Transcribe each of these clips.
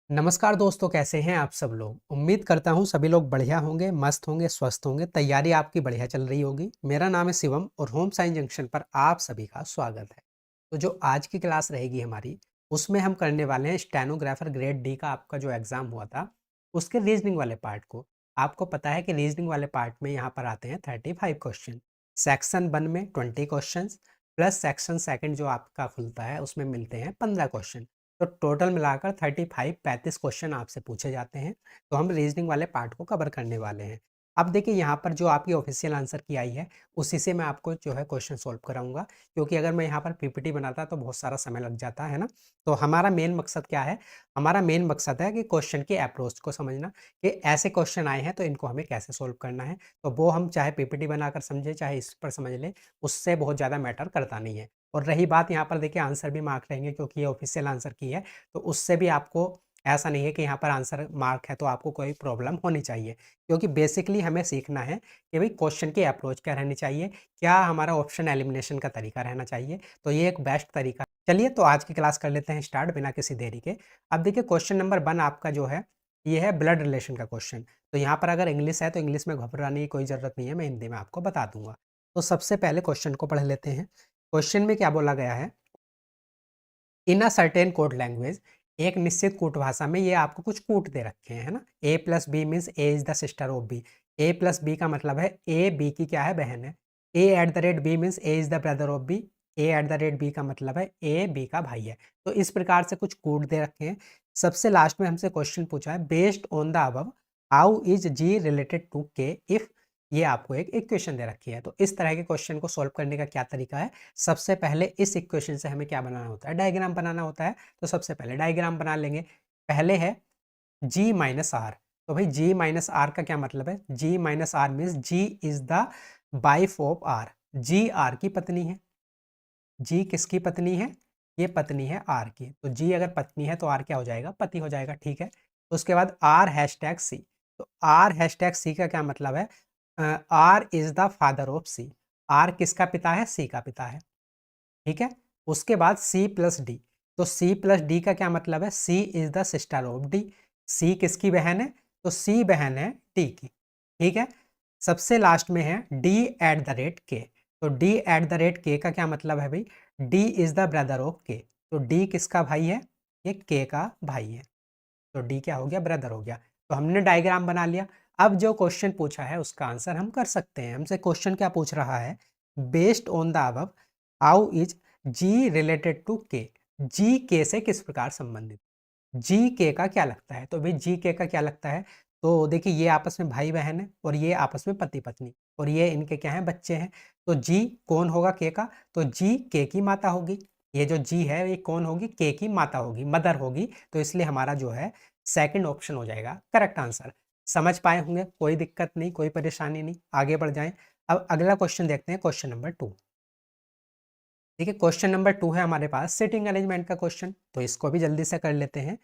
नमस्कार दोस्तों, कैसे हैं आप सब लोग। उम्मीद करता हूं सभी लोग बढ़िया होंगे, मस्त होंगे, स्वस्थ होंगे। तैयारी आपकी बढ़िया चल रही होगी। मेरा नाम है शिवम और होम साइंस जंक्शन पर आप सभी का स्वागत है। तो जो आज की क्लास रहेगी हमारी, उसमें हम करने वाले हैं स्टेनोग्राफर ग्रेड डी का आपका जो एग्जाम हुआ था उसके रीजनिंग वाले पार्ट को। आपको पता है कि रीजनिंग वाले पार्ट में यहाँ पर आते हैं 35 क्वेश्चन। सेक्शन 1 में 20 क्वेश्चन प्लस सेक्शन सेकंड जो आपका खुलता है उसमें मिलते हैं 15 क्वेश्चन। तो टोटल मिलाकर 35 क्वेश्चन आपसे पूछे जाते हैं। तो हम रीजनिंग वाले पार्ट को कवर करने वाले हैं। अब देखिए यहाँ पर जो आपकी ऑफिशियल आंसर की आई है उसी से मैं आपको जो है क्वेश्चन सॉल्व कराऊंगा, क्योंकि अगर मैं यहाँ पर पीपीटी बनाता तो बहुत सारा समय लग जाता है ना। तो हमारा मेन मकसद क्या है? हमारा मेन मकसद है कि क्वेश्चन की अप्रोच को समझना, कि ऐसे क्वेश्चन आए हैं तो इनको हमें कैसे सॉल्व करना है। तो वो हम चाहे पीपीटी बनाकर समझे चाहे इस पर समझ लें, उससे बहुत ज़्यादा मैटर करता नहीं है। और रही बात यहाँ पर, देखिए आंसर भी मार्क रहेंगे क्योंकि ये ऑफिशियल आंसर की है। तो उससे भी आपको ऐसा नहीं है कि यहाँ पर आंसर मार्क है तो आपको कोई प्रॉब्लम होनी चाहिए, क्योंकि बेसिकली हमें सीखना है कि भाई क्वेश्चन की अप्रोच क्या रहनी चाहिए, क्या हमारा ऑप्शन एलिमिनेशन का तरीका रहना चाहिए। तो ये एक बेस्ट तरीका। चलिए तो आज की क्लास कर लेते हैं स्टार्ट बिना किसी देरी के। अब देखिए क्वेश्चन नंबर 1 आपका जो है ये है ब्लड रिलेशन का क्वेश्चन। तो यहाँ पर अगर इंग्लिश है तो इंग्लिश में घबराने की कोई ज़रूरत नहीं है, मैं हिंदी में आपको बता दूंगा। तो सबसे पहले क्वेश्चन को पढ़ लेते हैं। क्वेश्चन में क्या बोला गया है? In a certain code language, एक निश्चित कूट भाषा में, ये आपको कुछ कूट दे रखे हैं, है ना। A plus B means A is the sister of B. A plus B का मतलब है ए बी की क्या है? बहन है। A at the rate B means A is the brother of B. A at the rate B का मतलब है ए बी का भाई है। तो इस प्रकार से कुछ कूट दे रखे हैं। सबसे लास्ट में हमसे क्वेश्चन पूछा है, based on the above how is G related to K if, ये आपको एक इक्वेशन दे रखी है। तो इस तरह के क्वेश्चन को सॉल्व करने का क्या तरीका है? सबसे पहले इस इक्वेशन से हमें क्या बनाना होता है? डायग्राम बनाना होता है। तो सबसे पहले डायग्राम बना लेंगे। पहले है g माइनस आर। तो भाई g माइनस आर का क्या मतलब है? g minus R means g is the wife of R. g R की पत्नी है। g किसकी पत्नी है? ये पत्नी है आर की। तो g अगर पत्नी है तो आर क्या हो जाएगा? पति हो जाएगा। ठीक है। उसके बाद आर हैशटैग सी। तो आर हैशटैग सी का क्या मतलब है? R is the father of C. R किसका पिता है? सी का पिता है। ठीक है। उसके बाद सी प्लस डी। तो सी प्लस डी का क्या मतलब है? C is the sister of D. C किसकी बहन है? तो सी बहन है डी की। ठीक है। सबसे लास्ट में है डी एट द रेट के। तो डी एट द रेट के का क्या मतलब है भाई? D is the brother of के। तो डी किसका भाई है? ये के का भाई है। तो डी क्या हो गया? ब्रदर हो गया। तो हमने डायग्राम बना लिया। अब जो क्वेश्चन पूछा है उसका आंसर हम कर सकते हैं। हमसे क्वेश्चन क्या पूछ रहा है? Based on the above how is G related to K. G के से किस प्रकार संबंधित? जी के का क्या लगता है? तो भाई जी के का क्या लगता है? तो देखिए ये आपस में भाई बहन है और ये आपस में पति पत्नी, और ये इनके क्या है? बच्चे हैं। तो जी कौन होगा के का? तो जी के की माता होगी। ये जो जी है ये कौन होगी? के की माता होगी, मदर होगी। तो इसलिए हमारा जो है सेकंड ऑप्शन हो जाएगा करेक्ट आंसर। समझ पाए होंगे? कोई दिक्कत नहीं, कोई परेशानी नहीं। आगे बढ़ जाएं। अब अगला क्वेश्चन देखते हैं, क्वेश्चन नंबर 2। देखिए क्वेश्चन नंबर 2 है हमारे पास सिटिंग अरेंजमेंट का क्वेश्चन। तो इसको भी जल्दी से कर लेते हैं।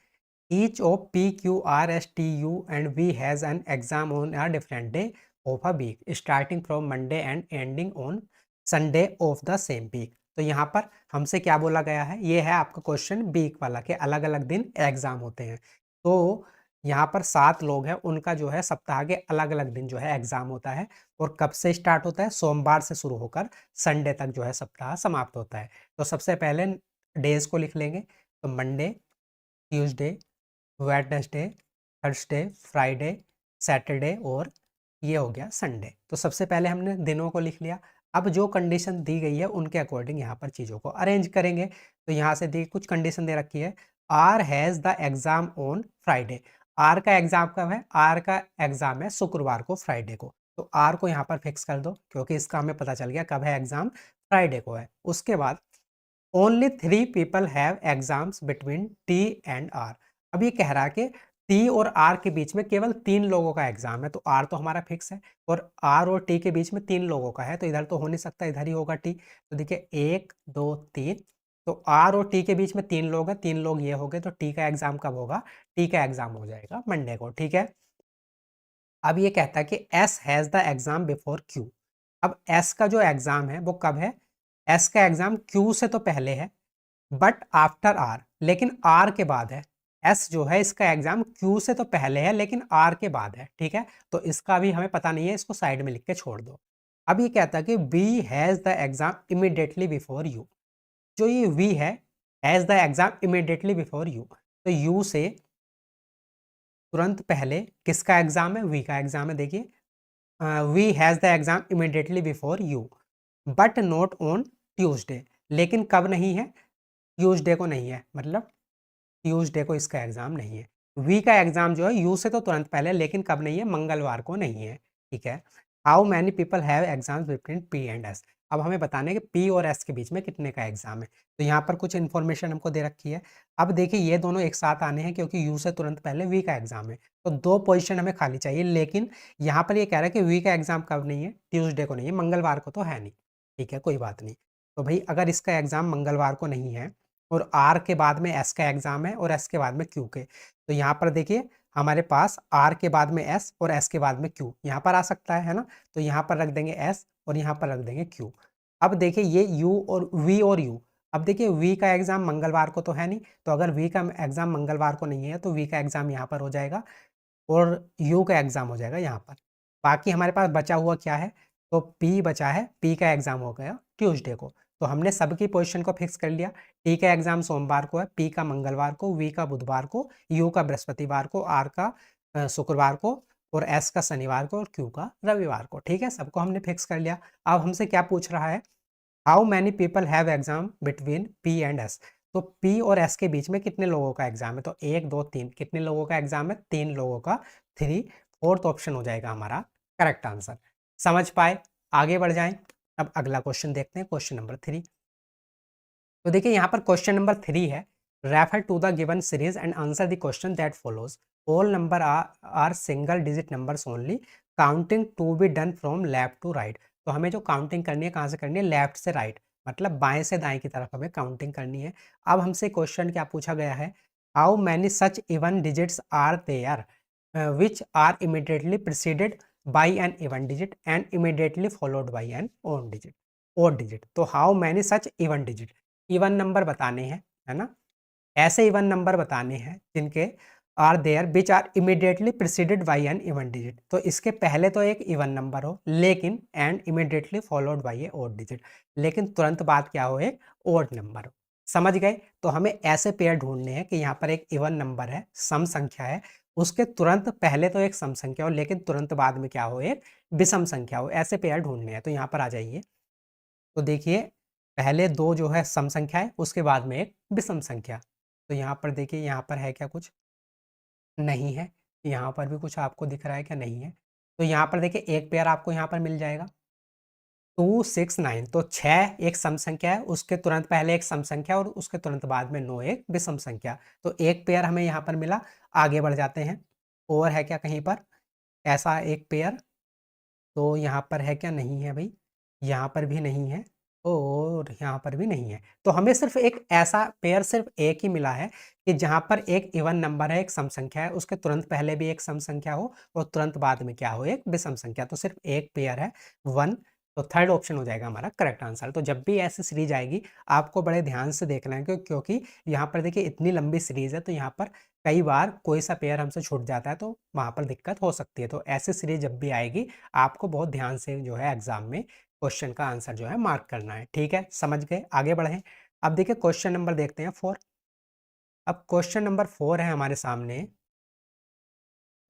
Each of P Q R S T U and V has an exam on a different day of a week starting from Monday and ending on Sunday of the same week. तो यहाँ पर हमसे क्या बोला गया है? ये है आपका क्वेश्चन वीक वाला, के अलग अलग दिन एग्जाम होते हैं। तो यहाँ पर 7 लोग हैं, उनका जो है सप्ताह के अलग अलग दिन जो है एग्जाम होता है। और कब से स्टार्ट होता है? सोमवार से शुरू होकर संडे तक जो है सप्ताह समाप्त होता है। तो सबसे पहले डेज को लिख लेंगे। तो Monday, Tuesday, Wednesday, Thursday, Friday, Saturday और ये हो गया संडे। तो सबसे पहले हमने दिनों को लिख लिया। अब जो कंडीशन दी गई है उनके अकॉर्डिंग यहाँ पर चीज़ों को अरेंज करेंगे। तो यहाँ से दी कुछ कंडीशन दे रखी है। R has the exam on Friday. R का एग्जाम कब है? आर का एग्जाम है शुक्रवार को, फ्राइडे को। तो आर को यहाँ पर फिक्स कर दो, क्योंकि इसका हमें पता चल गया कब है एग्जाम, फ्राइडे को है। उसके बाद only 3 people have exams between T and R. अब ये कह रहा है कि टी और आर के बीच में केवल 3 लोगों का एग्जाम है। तो आर तो हमारा फिक्स है और आर और टी के बीच में 3 लोगों का है, तो इधर तो हो नहीं सकता, इधर ही होगा टी। तो देखिए 1 2 3। तो आर और टी के बीच में 3 लोग हैं, 3 लोग ये हो गए। तो टी का एग्जाम कब होगा? टी का एग्जाम हो जाएगा मंडे को। ठीक है। अब ये कहता है कि S has the exam before Q. अब एस का जो एग्जाम है वो कब है? एस का एग्जाम क्यू से तो पहले है बट आफ्टर आर, लेकिन आर के बाद है। एस जो है इसका एग्जाम क्यू से तो पहले है लेकिन आर के बाद है, ठीक है, तो इसका भी हमें पता नहीं है, इसको साइड में लिख के छोड़ दो। अब ये कहता है कि we has the exam immediately before you. जो ये वी है, has the exam immediately before you, तो यू से तुरंत पहले किसका एग्जाम है? वी का एग्जाम है। देखिए, we has the exam immediately before you but not on Tuesday. लेकिन कब नहीं है? ट्यूसडे को नहीं है, मतलब ट्यूसडे को इसका एग्जाम नहीं है। वी का एग्जाम जो है यू से तो तुरंत पहले, लेकिन कब नहीं है? मंगलवार को नहीं है, ठीक है। How many people have exams between P and S. अब हमें बताना है कि पी और एस के बीच में कितने का एग्जाम है। तो यहाँ पर कुछ इन्फॉर्मेशन हमको दे रखी है। अब देखिए ये दोनों एक साथ आने हैं क्योंकि यू से तुरंत पहले वी का एग्जाम है, तो 2 पोजीशन हमें खाली चाहिए। लेकिन यहाँ पर ये कह रहा है कि वी का एग्जाम कब नहीं है? ट्यूसडे को नहीं है, मंगलवार को तो है नहीं, ठीक है, कोई बात नहीं। तो भाई अगर इसका एग्जाम मंगलवार को नहीं है और आर के बाद में एस का एग्जाम है और एस के बाद में क्यू के, तो यहाँ पर देखिए हमारे पास आर के बाद में एस और एस के बाद में क्यू यहाँ पर आ सकता है ना, तो यहाँ पर रख देंगे एस और यहाँ पर रख देंगे क्यू। अब देखिए ये यू और यू, अब देखिए वी का एग्जाम मंगलवार को तो है नहीं, तो अगर वी का एग्जाम मंगलवार को नहीं है तो वी का एग्जाम यहाँ पर हो जाएगा और यू का एग्जाम हो जाएगा यहाँ पर। बाकी हमारे पास बचा हुआ क्या है? तो पी बचा है, पी का एग्जाम हो गया ट्यूसडे को, तो हमने सबकी पोजीशन को फिक्स कर लिया। टी का एग्जाम सोमवार को है, पी का मंगलवार को, वी का बुधवार को, यू का बृहस्पतिवार को, आर का शुक्रवार को और एस का शनिवार को और क्यू का रविवार को, ठीक है, सबको हमने फिक्स कर लिया। अब हमसे क्या पूछ रहा है? How many people have exam between P and S. तो पी और एस के बीच में कितने लोगों का एग्जाम है? तो 1 2 3, कितने लोगों का एग्जाम है? 3 लोगों का, 3, फोर्थ ऑप्शन हो जाएगा हमारा करेक्ट आंसर। समझ पाए? आगे बढ़ जाएं। अब अगला क्वेश्चन देखते हैं, क्वेश्चन नंबर 3। तो देखिए यहाँ पर क्वेश्चन नंबर 3 है, refer to the given series and answer the question that follows. All numbers are single digit numbers only, counting to be done from left to right. तो हमें जो काउंटिंग करनी है कहाँ से करनी है? लेफ्ट से राइट, मतलब बाएं से दाएं की तरफ हमें काउंटिंग करनी है। अब हमसे क्वेश्चन क्या पूछा गया है? How many such even digits are there which are immediately preceded by an even digit and immediately followed by an own digit, odd digit. तो how many such even digit, even number बताने हैं, है ना, ऐसे even number बताने हैं जिनके are there which are immediately preceded by an even digit. तो इसके पहले तो एक इवन नंबर हो लेकिन and immediately followed by a odd digit, लेकिन तुरंत बाद क्या हो? एक ओड नंबर हो। समझ गए? तो हमें ऐसे पेयर ढूंढने हैं कि यहाँ पर एक इवन नंबर है, सम संख्या है, उसके तुरंत पहले तो एक सम संख्या हो लेकिन तुरंत बाद में क्या हो? एक विषम संख्या हो। ऐसे पेयर ढूंढने हैं, तो यहाँ पर आ जाइए। तो देखिए पहले 2 जो है सम संख्या है, उसके बाद में एक विषम संख्या। तो यहाँ पर देखिए, यहाँ पर है क्या? कुछ नहीं है। यहाँ पर भी कुछ आपको दिख रहा है क्या? नहीं है। तो यहाँ पर देखिए एक पेयर आपको यहाँ पर मिल जाएगा 2 6 9। तो 6 एक सम संख्या है, उसके तुरंत पहले एक सम संख्या और उसके तुरंत बाद में 9 एक विषम संख्या। तो एक पेयर हमें यहाँ पर मिला। आगे बढ़ जाते हैं, और है क्या कहीं पर ऐसा एक पेयर? तो यहाँ पर है क्या? नहीं है भाई, यहाँ पर भी नहीं है और यहाँ पर भी नहीं है। तो हमें सिर्फ एक ऐसा पेयर सिर्फ एक ही मिला है कि जहाँ पर एक इवन नंबर है, एक सम संख्या है, उसके तुरंत पहले भी एक सम संख्या हो और तुरंत बाद में क्या हो? एक विषम संख्या। तो सिर्फ एक पेयर है, 1। तो थर्ड ऑप्शन हो जाएगा हमारा करेक्ट आंसर। तो जब भी ऐसी सीरीज आएगी आपको बड़े ध्यान से देखना है, क्योंकि यहाँ पर देखिए इतनी लंबी सीरीज है, तो यहाँ पर कई बार कोई सा पेयर हमसे छूट जाता है तो वहाँ पर दिक्कत हो सकती है। तो ऐसी सीरीज जब भी आएगी आपको बहुत ध्यान से जो है एग्जाम में क्वेश्चन का आंसर जो है मार्क करना है, ठीक है, समझ गए? आगे बढ़ें। अब देखिए क्वेश्चन नंबर देखते हैं 4। अब क्वेश्चन नंबर 4 है हमारे सामने।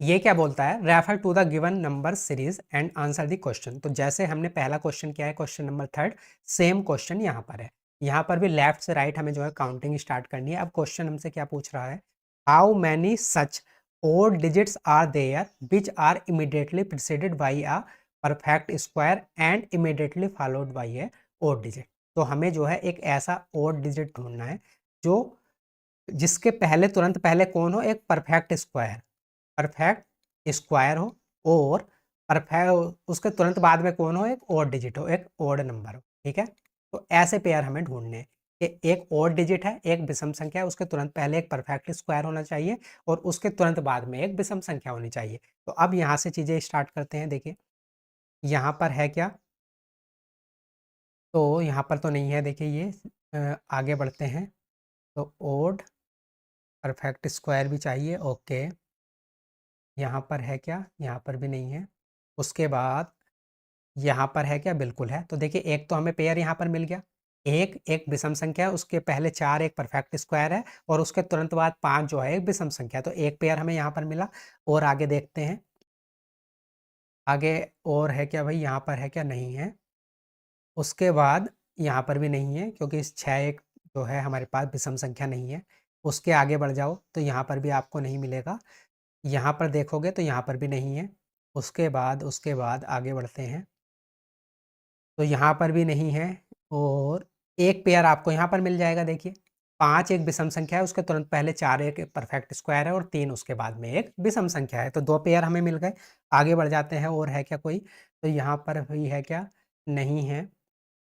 ये क्या बोलता है? Refer to the given number series and answer the question. तो जैसे हमने पहला क्वेश्चन किया है, क्वेश्चन नंबर 3, सेम क्वेश्चन यहाँ पर है। यहाँ पर भी लेफ्ट से राइट हमें जो है काउंटिंग स्टार्ट करनी है। अब क्वेश्चन हमसे क्या पूछ रहा है? How many such odd digits are there which are immediately preceded by a perfect square and immediately followed by a odd digit. तो हमें जो है एक ऐसा ओड डिजिट ढूंढना है जो जिसके पहले तुरंत पहले कौन हो? एक परफेक्ट स्क्वायर, परफेक्ट स्क्वायर हो, और परफेक्ट उसके तुरंत बाद में कौन हो? एक ओड डिजिट हो, एक ओड नंबर हो, ठीक है। तो ऐसे पेयर हमें ढूंढने हैं कि एक ओड डिजिट है, एक विषम संख्या है, उसके तुरंत पहले एक परफेक्ट स्क्वायर होना चाहिए और उसके तुरंत बाद में एक विषम संख्या होनी चाहिए। तो अब यहाँ से चीज़ें स्टार्ट करते हैं। देखिए यहाँ पर है क्या? तो यहाँ पर तो नहीं है। देखिए ये आगे बढ़ते हैं। तो ओड परफेक्ट स्क्वायर भी चाहिए, ओके। यहाँ पर है क्या? यहाँ पर भी नहीं है। उसके बाद यहाँ पर है क्या? बिल्कुल है। तो देखिए एक तो हमें पेयर यहाँ पर मिल गया। एक विषम संख्या है, उसके पहले 4 एक परफेक्ट स्क्वायर है और उसके तुरंत बाद 5 जो है एक विषम संख्या है। तो एक पेयर हमें यहाँ पर मिला। और आगे देखते हैं। आगे और है क्या भाई? यहाँ पर है क्या? नहीं है। उसके बाद यहाँ पर भी नहीं है, क्योंकि इस 6 एक जो है हमारे पास विषम संख्या नहीं है। उसके आगे बढ़ जाओ तो यहाँ पर भी आपको नहीं मिलेगा। यहाँ पर देखोगे तो यहाँ पर भी नहीं है। उसके बाद आगे बढ़ते हैं तो यहाँ पर भी नहीं है। और एक पेयर आपको यहाँ पर मिल जाएगा। देखिए 5 एक विषम संख्या है, उसके तुरंत पहले 4 एक परफेक्ट स्क्वायर है और 3 उसके बाद में एक विषम संख्या है। तो 2 पेयर हमें मिल गए। आगे बढ़ जाते हैं। और है क्या कोई? तो यहाँ पर भी है क्या? नहीं है।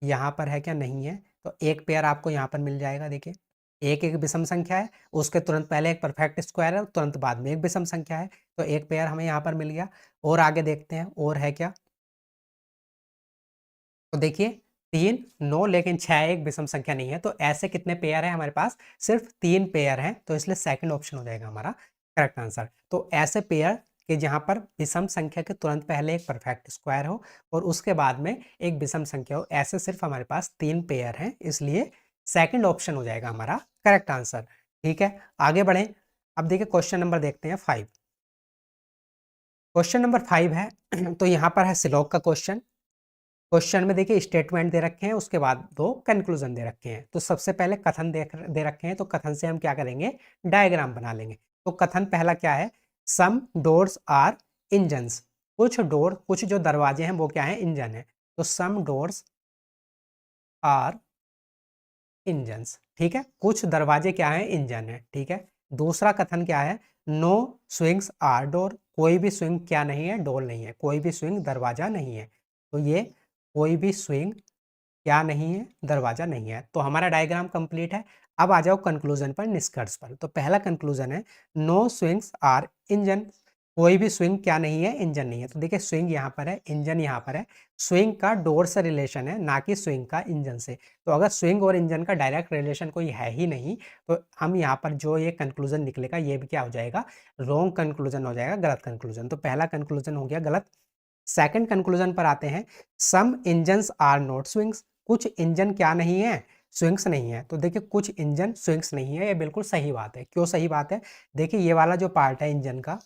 यहाँ पर है क्या? नहीं है। तो एक पेयर आपको यहाँ पर मिल जाएगा। देखिए एक विषम संख्या है, उसके तुरंत पहले एक परफेक्ट स्क्वायर है, तुरंत बाद में एक विषम संख्या है। तो एक पेयर हमें यहाँ पर मिल गया। और आगे देखते हैं और है क्या? तो देखिए 3 9, लेकिन 6 एक विषम संख्या नहीं है। तो ऐसे कितने पेयर है हमारे पास? सिर्फ 3 पेयर हैं। तो इसलिए सेकंड ऑप्शन हो जाएगा हमारा करेक्ट आंसर। तो ऐसे पेयर के जहां पर विषम संख्या के तुरंत पहले एक परफेक्ट स्क्वायर हो और उसके बाद में एक विषम संख्या हो, ऐसे सिर्फ हमारे पास 3 पेयर हैं। इसलिए सेकंड ऑप्शन हो जाएगा हमारा करेक्ट आंसर। ठीक है, आगे बढ़े। अब देखिए क्वेश्चन नंबर देखते हैं 5। क्वेश्चन नंबर 5 है तो यहाँ पर है सिलोक का क्वेश्चन। क्वेश्चन में देखिए स्टेटमेंट दे रखे हैं, उसके बाद 2 कंक्लूजन दे रखे हैं। तो सबसे पहले कथन दे रखे हैं, तो कथन से हम क्या करेंगे? डायग्राम बना लेंगे। तो कथन पहला क्या है? सम डोर्स आर इंजन्स। कुछ डोर, कुछ जो दरवाजे हैं वो क्या है? इंजन है। तो सम डोर्स आर इंजन्स। ठीक है, कुछ दरवाजे क्या है? इंजन है। ठीक है। दूसरा कथन क्या है? No swings are door. कोई भी स्विंग क्या नहीं है? डोर नहीं है। कोई भी स्विंग दरवाजा नहीं है। तो ये कोई भी स्विंग क्या नहीं है? दरवाजा नहीं है। तो हमारा डायग्राम कंप्लीट है। अब आ जाओ कंक्लूजन पर, निष्कर्ष पर। तो पहला कंक्लूजन है नो स्विंग्स आर इंजन। कोई भी स्विंग क्या नहीं है? इंजन नहीं है। तो देखिए स्विंग यहाँ पर है, इंजन यहाँ पर है। स्विंग का डोर से रिलेशन है, ना कि स्विंग का इंजन से। तो अगर स्विंग और इंजन का डायरेक्ट रिलेशन कोई है ही नहीं, तो हम यहाँ पर जो ये कंक्लूजन निकलेगा ये भी क्या हो जाएगा? रॉन्ग कंक्लूजन हो जाएगा, गलत कंक्लूजन। तो पहला कंक्लूजन हो गया गलत। सेकंड कंक्लूजन पर आते हैं। सम इंजन्स आर नॉट स्विंग्स। कुछ इंजन क्या नहीं है? स्विंग्स नहीं है। तो देखिए कुछ इंजन स्विंग्स नहीं है, ये बिल्कुल सही बात है। क्यों सही बात है? देखिए ये वाला जो पार्ट है इंजन का,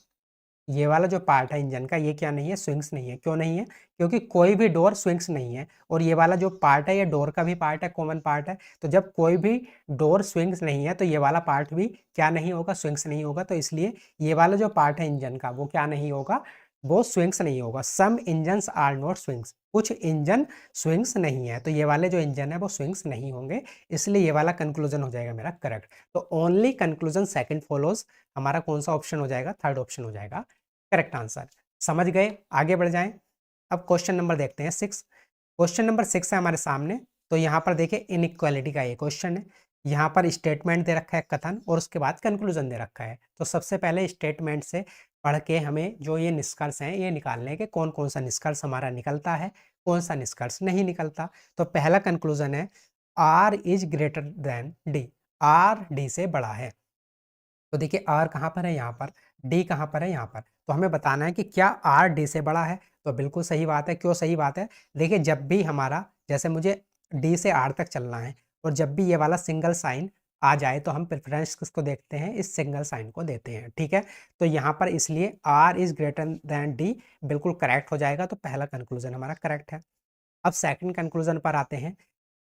ये वाला जो पार्ट है इंजन का, ये क्या नहीं है? स्विंग्स नहीं है। क्यों नहीं है? क्योंकि कोई भी डोर स्विंग्स नहीं है। और ये वाला जो पार्ट है ये डोर का भी पार्ट है, कॉमन पार्ट है। तो जब कोई भी डोर स्विंग्स नहीं है तो ये वाला पार्ट भी क्या नहीं होगा? स्विंग्स नहीं होगा। तो इसलिए ये वाला जो पार्ट है इंजन का वो क्या नहीं होगा? वो स्विंग्स नहीं होगा। सम इंजन्स आर नॉट स्विंग्स। कुछ इंजन स्विंग्स नहीं है। तो ये वाले जो इंजन है वो स्विंग्स नहीं होंगे। इसलिए ये वाला कंक्लूजन हो जाएगा मेरा करेक्ट। तो ओनली कंक्लूजन सेकंड फॉलोज। हमारा कौन सा ऑप्शन हो जाएगा? थर्ड ऑप्शन हो जाएगा करेक्ट आंसर। समझ गए? आगे बढ़ जाएं। अब क्वेश्चन नंबर देखते हैं 6। क्वेश्चन नंबर 6 है हमारे सामने। तो यहाँ पर देखिए इनइक्वालिटी का ये क्वेश्चन है। यहाँ पर स्टेटमेंट दे रखा है, कथन, और उसके बाद कंक्लूजन दे रखा है। तो सबसे पहले स्टेटमेंट से पढ़ के हमें जो ये निष्कर्ष हैं ये निकालने के, कौन कौन सा निष्कर्ष हमारा निकलता है, कौन सा निष्कर्ष नहीं निकलता। तो पहला कंक्लूजन है R is greater than D. R D से बड़ा है। तो देखिए आर कहाँ पर है? यहाँ पर। डी कहाँ पर है? यहाँ पर। तो हमें बताना है कि क्या आर डी से बड़ा है। तो बिल्कुल सही बात है। क्यों सही बात है? देखिए जब भी हमारा, जैसे मुझे डी से आर तक चलना है और जब भी ये वाला सिंगल साइन आ जाए तो हम प्रेफरेंस किसको देखते हैं? इस सिंगल साइन को देते हैं। ठीक है। तो यहाँ पर इसलिए R is greater than D बिल्कुल करेक्ट हो जाएगा। तो पहला कंक्लूजन हमारा करेक्ट है। अब सेकंड कंक्लूजन पर आते हैं।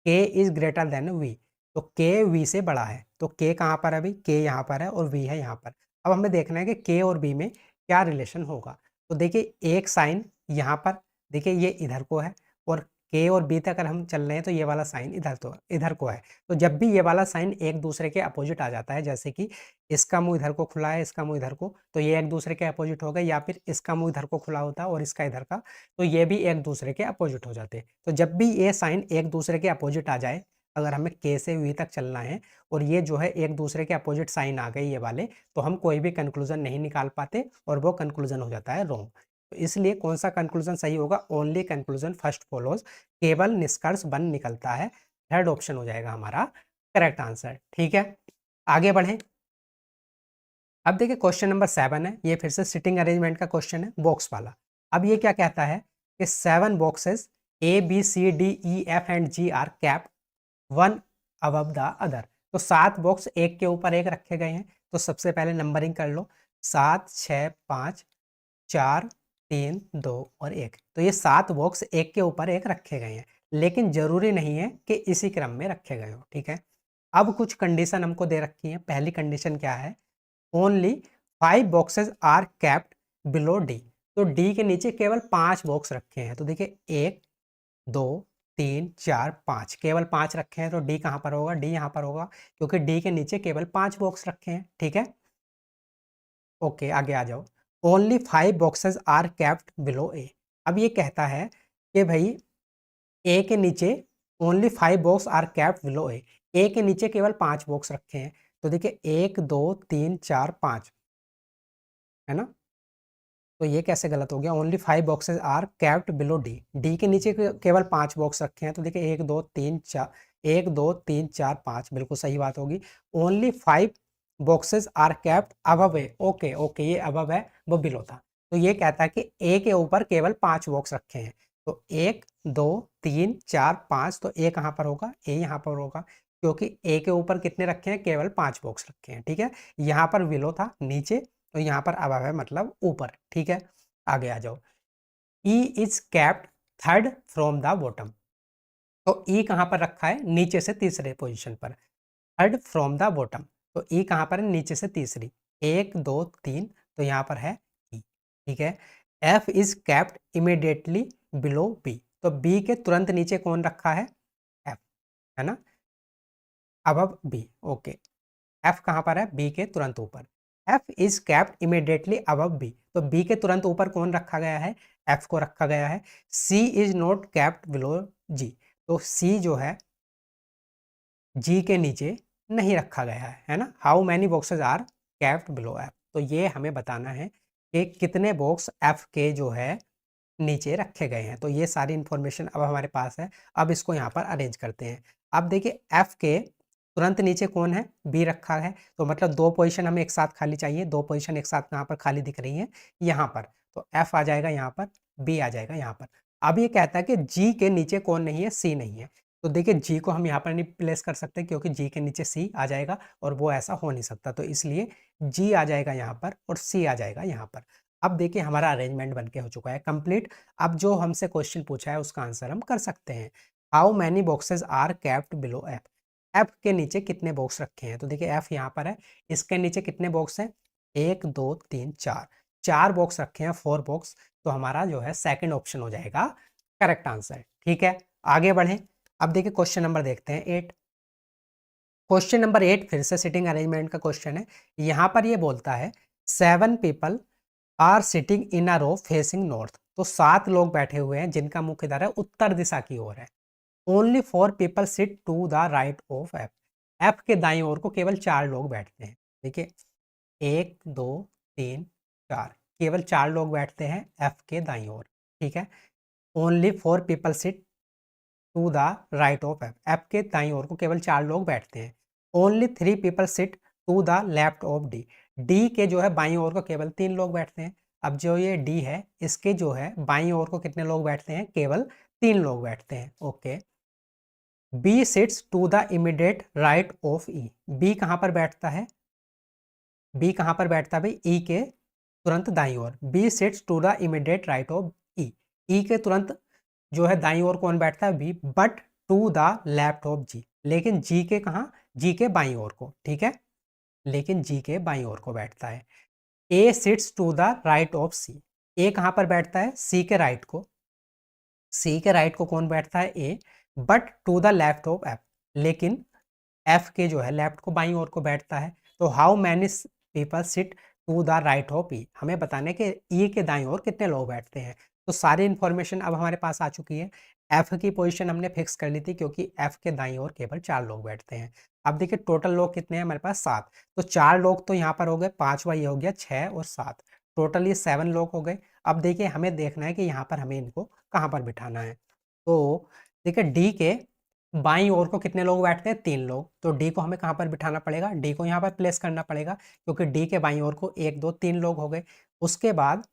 के इज ग्रेटर देन वी। तो के वी से बड़ा है। तो के कहाँ पर है अभी? के यहाँ पर है और वी है यहाँ पर। अब हमें देखना है कि के और बी में क्या रिलेशन होगा। तो देखिए एक साइन यहाँ पर, देखिए ये इधर को है, और के और बी तक अगर हम चल रहे हैं तो ये वाला साइन इधर को है। तो जब भी ये वाला साइन एक दूसरे के अपोजिट आ जाता है, जैसे कि इसका मुंह इधर को खुला है, इसका मुंह इधर को, तो ये एक दूसरे के अपोजिट हो गए। या फिर इसका मुंह इधर को खुला होता है और इसका इधर का, तो ये भी एक दूसरे के अपोजिट हो जाते हैं। तो जब भी ये साइन एक दूसरे के अपोजिट आ जाए, अगर हमें के से वी तक चलना है और ये जो है एक दूसरे के अपोजिट साइन आ गए ये वाले, तो हम कोई भी कंक्लूजन नहीं निकाल पाते और वो कंक्लूजन हो जाता है रॉन्ग। तो इसलिए कौन सा कंक्लूजन सही होगा? Only conclusion first follows. केवल निष्कर्ष बन निकलता है। थर्ड ऑप्शन हो जाएगा हमारा करेक्ट आंसर। ठीक है, आगे बढ़ें। अब देखिए क्वेश्चन नंबर 7 है, ये फिर से सिटिंग अरेंजमेंट का क्वेश्चन है, बॉक्स वाला। अब ये क्या कहता है कि 7 boxes A B C D E F and G are kept one above the other. तो 7 बॉक्स एक के ऊपर एक रखे गए हैं। तो सबसे पहले नंबरिंग कर लो, 7 6 5 4 3 2 और 1। तो ये 7 बॉक्स एक के ऊपर एक रखे गए हैं, लेकिन जरूरी नहीं है कि इसी क्रम में रखे गए हो, ठीक है। अब कुछ कंडीशन हमको दे रखी है। पहली कंडीशन क्या है, only 5 boxes are capped below D. तो डी के नीचे केवल 5 बॉक्स रखे हैं। तो देखिए 1 2 3 4 5, केवल 5 रखे हैं। तो डी कहाँ पर होगा, डी यहाँ पर होगा, क्योंकि डी के नीचे केवल 5 बॉक्स रखे हैं, ठीक है। ओके, आगे आ जाओ। Only 5 boxes are capped below A. अब ये कहता है कि भाई ए के नीचे only 5 box are capped below A के नीचे केवल 5 बॉक्स रखे हैं। तो देखिए 1 2 3 4 5, है ना। तो ये कैसे गलत हो गया, only 5 boxes are capped below D, D के नीचे केवल 5 बॉक्स रखे हैं। तो देखिए 1 2 3 4, 1 2 3 4 5, बिल्कुल सही बात होगी। Only 5 boxes are kept above A. Okay okay, ये अबव है, वो बिलो था। तो ये कहता है कि ए के ऊपर केवल 5 बॉक्स रखे हैं। तो 1 2 3 4 5, तो ए कहाँ पर होगा, ए यहाँ पर होगा, क्योंकि ए के ऊपर कितने रखे हैं, केवल 5 बॉक्स रखे हैं, ठीक है। यहाँ पर बिलो था नीचे, तो यहाँ पर अबव है मतलब ऊपर, ठीक है। आगे आ जाओ। E is capped third from the bottom. तो ई कहाँ पर रखा है, नीचे से तीसरे पोजीशन पर, थर्ड फ्रॉम द बॉटम। तो ई कहाँ पर है, नीचे से तीसरी, 1 2 3, तो यहाँ पर है ई, ठीक है। F is kept immediately below B. तो बी के तुरंत नीचे कौन रखा है, एफ, है ना, अबव बी, ओके। एफ कहाँ पर है, बी के तुरंत ऊपर। F is kept immediately above B. तो बी के तुरंत ऊपर कौन रखा गया है, एफ को रखा गया है। C is not capped below जी। तो सी जो है जी के नीचे नहीं रखा गया है ना। How many boxes are capped below F. तो ये हमें बताना है कि कितने बॉक्स एफ के जो है नीचे रखे गए हैं। तो ये सारी इंफॉर्मेशन अब हमारे पास है। अब इसको यहाँ पर अरेंज करते हैं। अब देखिए एफ के तुरंत नीचे कौन है, बी रखा है। तो मतलब 2 पोजीशन हमें एक साथ खाली चाहिए। 2 पोजीशन एक साथ कहाँ पर खाली दिख रही है, यहाँ पर। तो एफ आ जाएगा यहाँ पर, बी आ जाएगा यहाँ पर। अब ये कहता है कि जी के नीचे कौन नहीं है, सी नहीं है। तो देखिए जी को हम यहाँ पर नहीं प्लेस कर सकते, क्योंकि जी के नीचे सी आ जाएगा और वो ऐसा हो नहीं सकता। तो इसलिए जी आ जाएगा यहाँ पर और सी आ जाएगा यहाँ पर। अब देखिए हमारा अरेंजमेंट बनके हो चुका है कंप्लीट। अब जो हमसे क्वेश्चन पूछा है उसका आंसर हम कर सकते हैं। How many boxes are capped below F. F के नीचे कितने बॉक्स रखे हैं। तो देखिए एफ यहाँ पर है, इसके नीचे कितने बॉक्स हैं, 1 2 3 4, 4 बॉक्स रखे हैं, 4 बॉक्स। तो हमारा जो है सेकंड ऑप्शन हो जाएगा करेक्ट आंसर, ठीक है। आगे बढ़े। अब देखिए क्वेश्चन नंबर देखते हैं 8। क्वेश्चन नंबर 8 फिर से सिटिंग अरेंजमेंट का क्वेश्चन है। यहाँ पर ये बोलता है 7 people are sitting in a row facing north. तो 7 लोग बैठे हुए हैं जिनका मुख्य द्वार है उत्तर दिशा की ओर है। Only 4 people sit to the right of F. F के दाईं ओर को केवल 4 लोग बैठते हैं। देखिए 1 2 3 4, केवल 4 लोग बैठते हैं एफ के दाईं ओर, ठीक है। Only 4 people sit to the right of F. F के दाईं ओर को केवल 4 लोग बैठते हैं। Only 3 people sit to the left of D. D के जो है बाईं ओर को केवल 3 लोग बैठते हैं। अब जो ये डी है इसके जो है बाईं ओर को कितने लोग बैठते हैं, केवल 3 लोग बैठते हैं, okay. B sits to the immediate right of E. B कहाँ पर बैठता है, बी कहाँ पर बैठता है भाई, ई के तुरंत दाईं ओर। B sits to the immediate right of E. E के तुरंत जो है दाईं ओर कौन बैठता है, B, but to the left of G. लेकिन जी के कहाँ, जी के बाईं ओर को, ठीक है। लेकिन जी के बाईं ओर को बैठता है। A sits to the right of C. A कहाँ पर बैठता है, सी के राइट को। सी के राइट को कौन बैठता है, A, but to the left of F. लेकिन एफ के जो है लेफ्ट को बाईं ओर को बैठता है। तो how many people sit to the right of E. हमें बताने के ई के दाईं ओर कितने लोग बैठते हैं। तो सारी इंफॉर्मेशन अब हमारे पास आ चुकी है। एफ की पोजीशन हमने फिक्स कर ली थी, क्योंकि एफ के दाईं ओर केवल 4 लोग बैठते हैं। अब देखिए टोटल लोग कितने हैं हमारे पास, 7। तो 4 लोग तो यहाँ पर हो गए, 5वां ये हो गया, 6 और 7, टोटल ये 7 लोग हो गए। अब देखिए हमें देखना है कि यहाँ पर हमें इनको कहाँ पर बिठाना है। तो देखिए डी के बाईं ओर को कितने लोग बैठते हैं, 3 लोग, तो डी को हमें कहाँ पर बिठाना पड़ेगा, डी को यहाँ पर प्लेस करना पड़ेगा, क्योंकि डी के बाईं ओर को 1 2 3 लोग हो गए। उसके बाद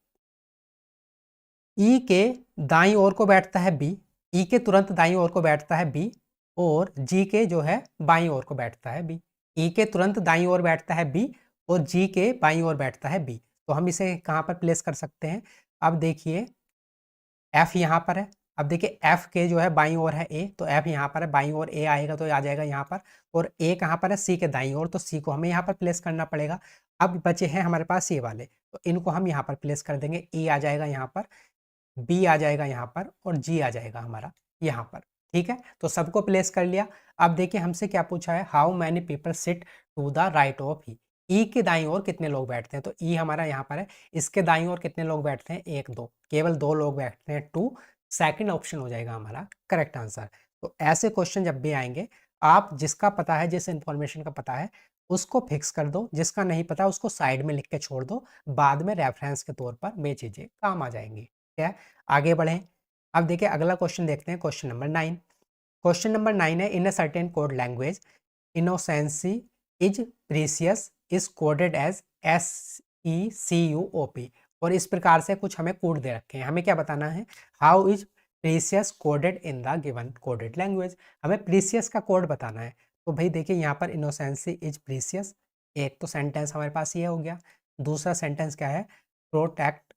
ई के दाईं ओर को बैठता है बी, ई के तुरंत दाईं ओर को बैठता है बी, और जी के जो है बाईं ओर को बैठता है बी। ई के तुरंत दाईं ओर बैठता है बी और जी के बाईं ओर बैठता है बी। तो हम इसे कहाँ पर प्लेस कर सकते हैं, अब देखिए एफ यहाँ पर है, अब देखिए एफ के जो है बाईं ओर है ए, तो एफ यहाँ पर है, बाईं ओर ए आएगा तो आ जाएगा यहाँ पर, और ए कहाँ पर है, सी के दाईं ओर, तो सी को हमें यहाँ पर प्लेस करना पड़ेगा। अब बचे हैं हमारे पास ये वाले, तो इनको हम यहाँ पर प्लेस कर देंगे, ई आ जाएगा यहाँ पर, बी आ जाएगा यहाँ पर, और जी आ जाएगा हमारा यहाँ पर। ठीक है, तो सबको प्लेस कर लिया। अब देखिए हमसे क्या पूछा है, how many people sit to the right of E, E के दाईं ओर कितने लोग बैठते हैं, तो ई हमारा यहाँ पर है, इसके दाईं ओर कितने लोग बैठते हैं, 1 2, केवल 2 लोग बैठते हैं, 2, सेकंड ऑप्शन हो जाएगा हमारा करेक्ट आंसर। तो ऐसे क्वेश्चन जब भी आएंगे, आप जिसका पता है, जिस इंफॉर्मेशन का पता है उसको फिक्स कर दो, जिसका नहीं पता उसको साइड में लिख के छोड़ दो, बाद में रेफरेंस के तौर पर वे चीजें काम आ जाएंगी। क्या है, आगे बढ़ें। अब देखिए अगला क्वेश्चन देखते हैं, क्वेश्चन नंबर 9। क्वेश्चन नंबर 9 है, in a certain code language innocency is precious is coded as SECUOP, और इस प्रकार से कुछ हमें कोड दे रखे हैं, हमें क्या बताना है, how is precious coded in the given coded language, हमें प्रीसियस का कोड बताना है। तो भाई देखिए यहाँ पर इनोसेंसी इज प्रीसियस, एक तो सेंटेंस हमारे पास ये हो गया, दूसरा सेंटेंस क्या है, प्रोटेक्ट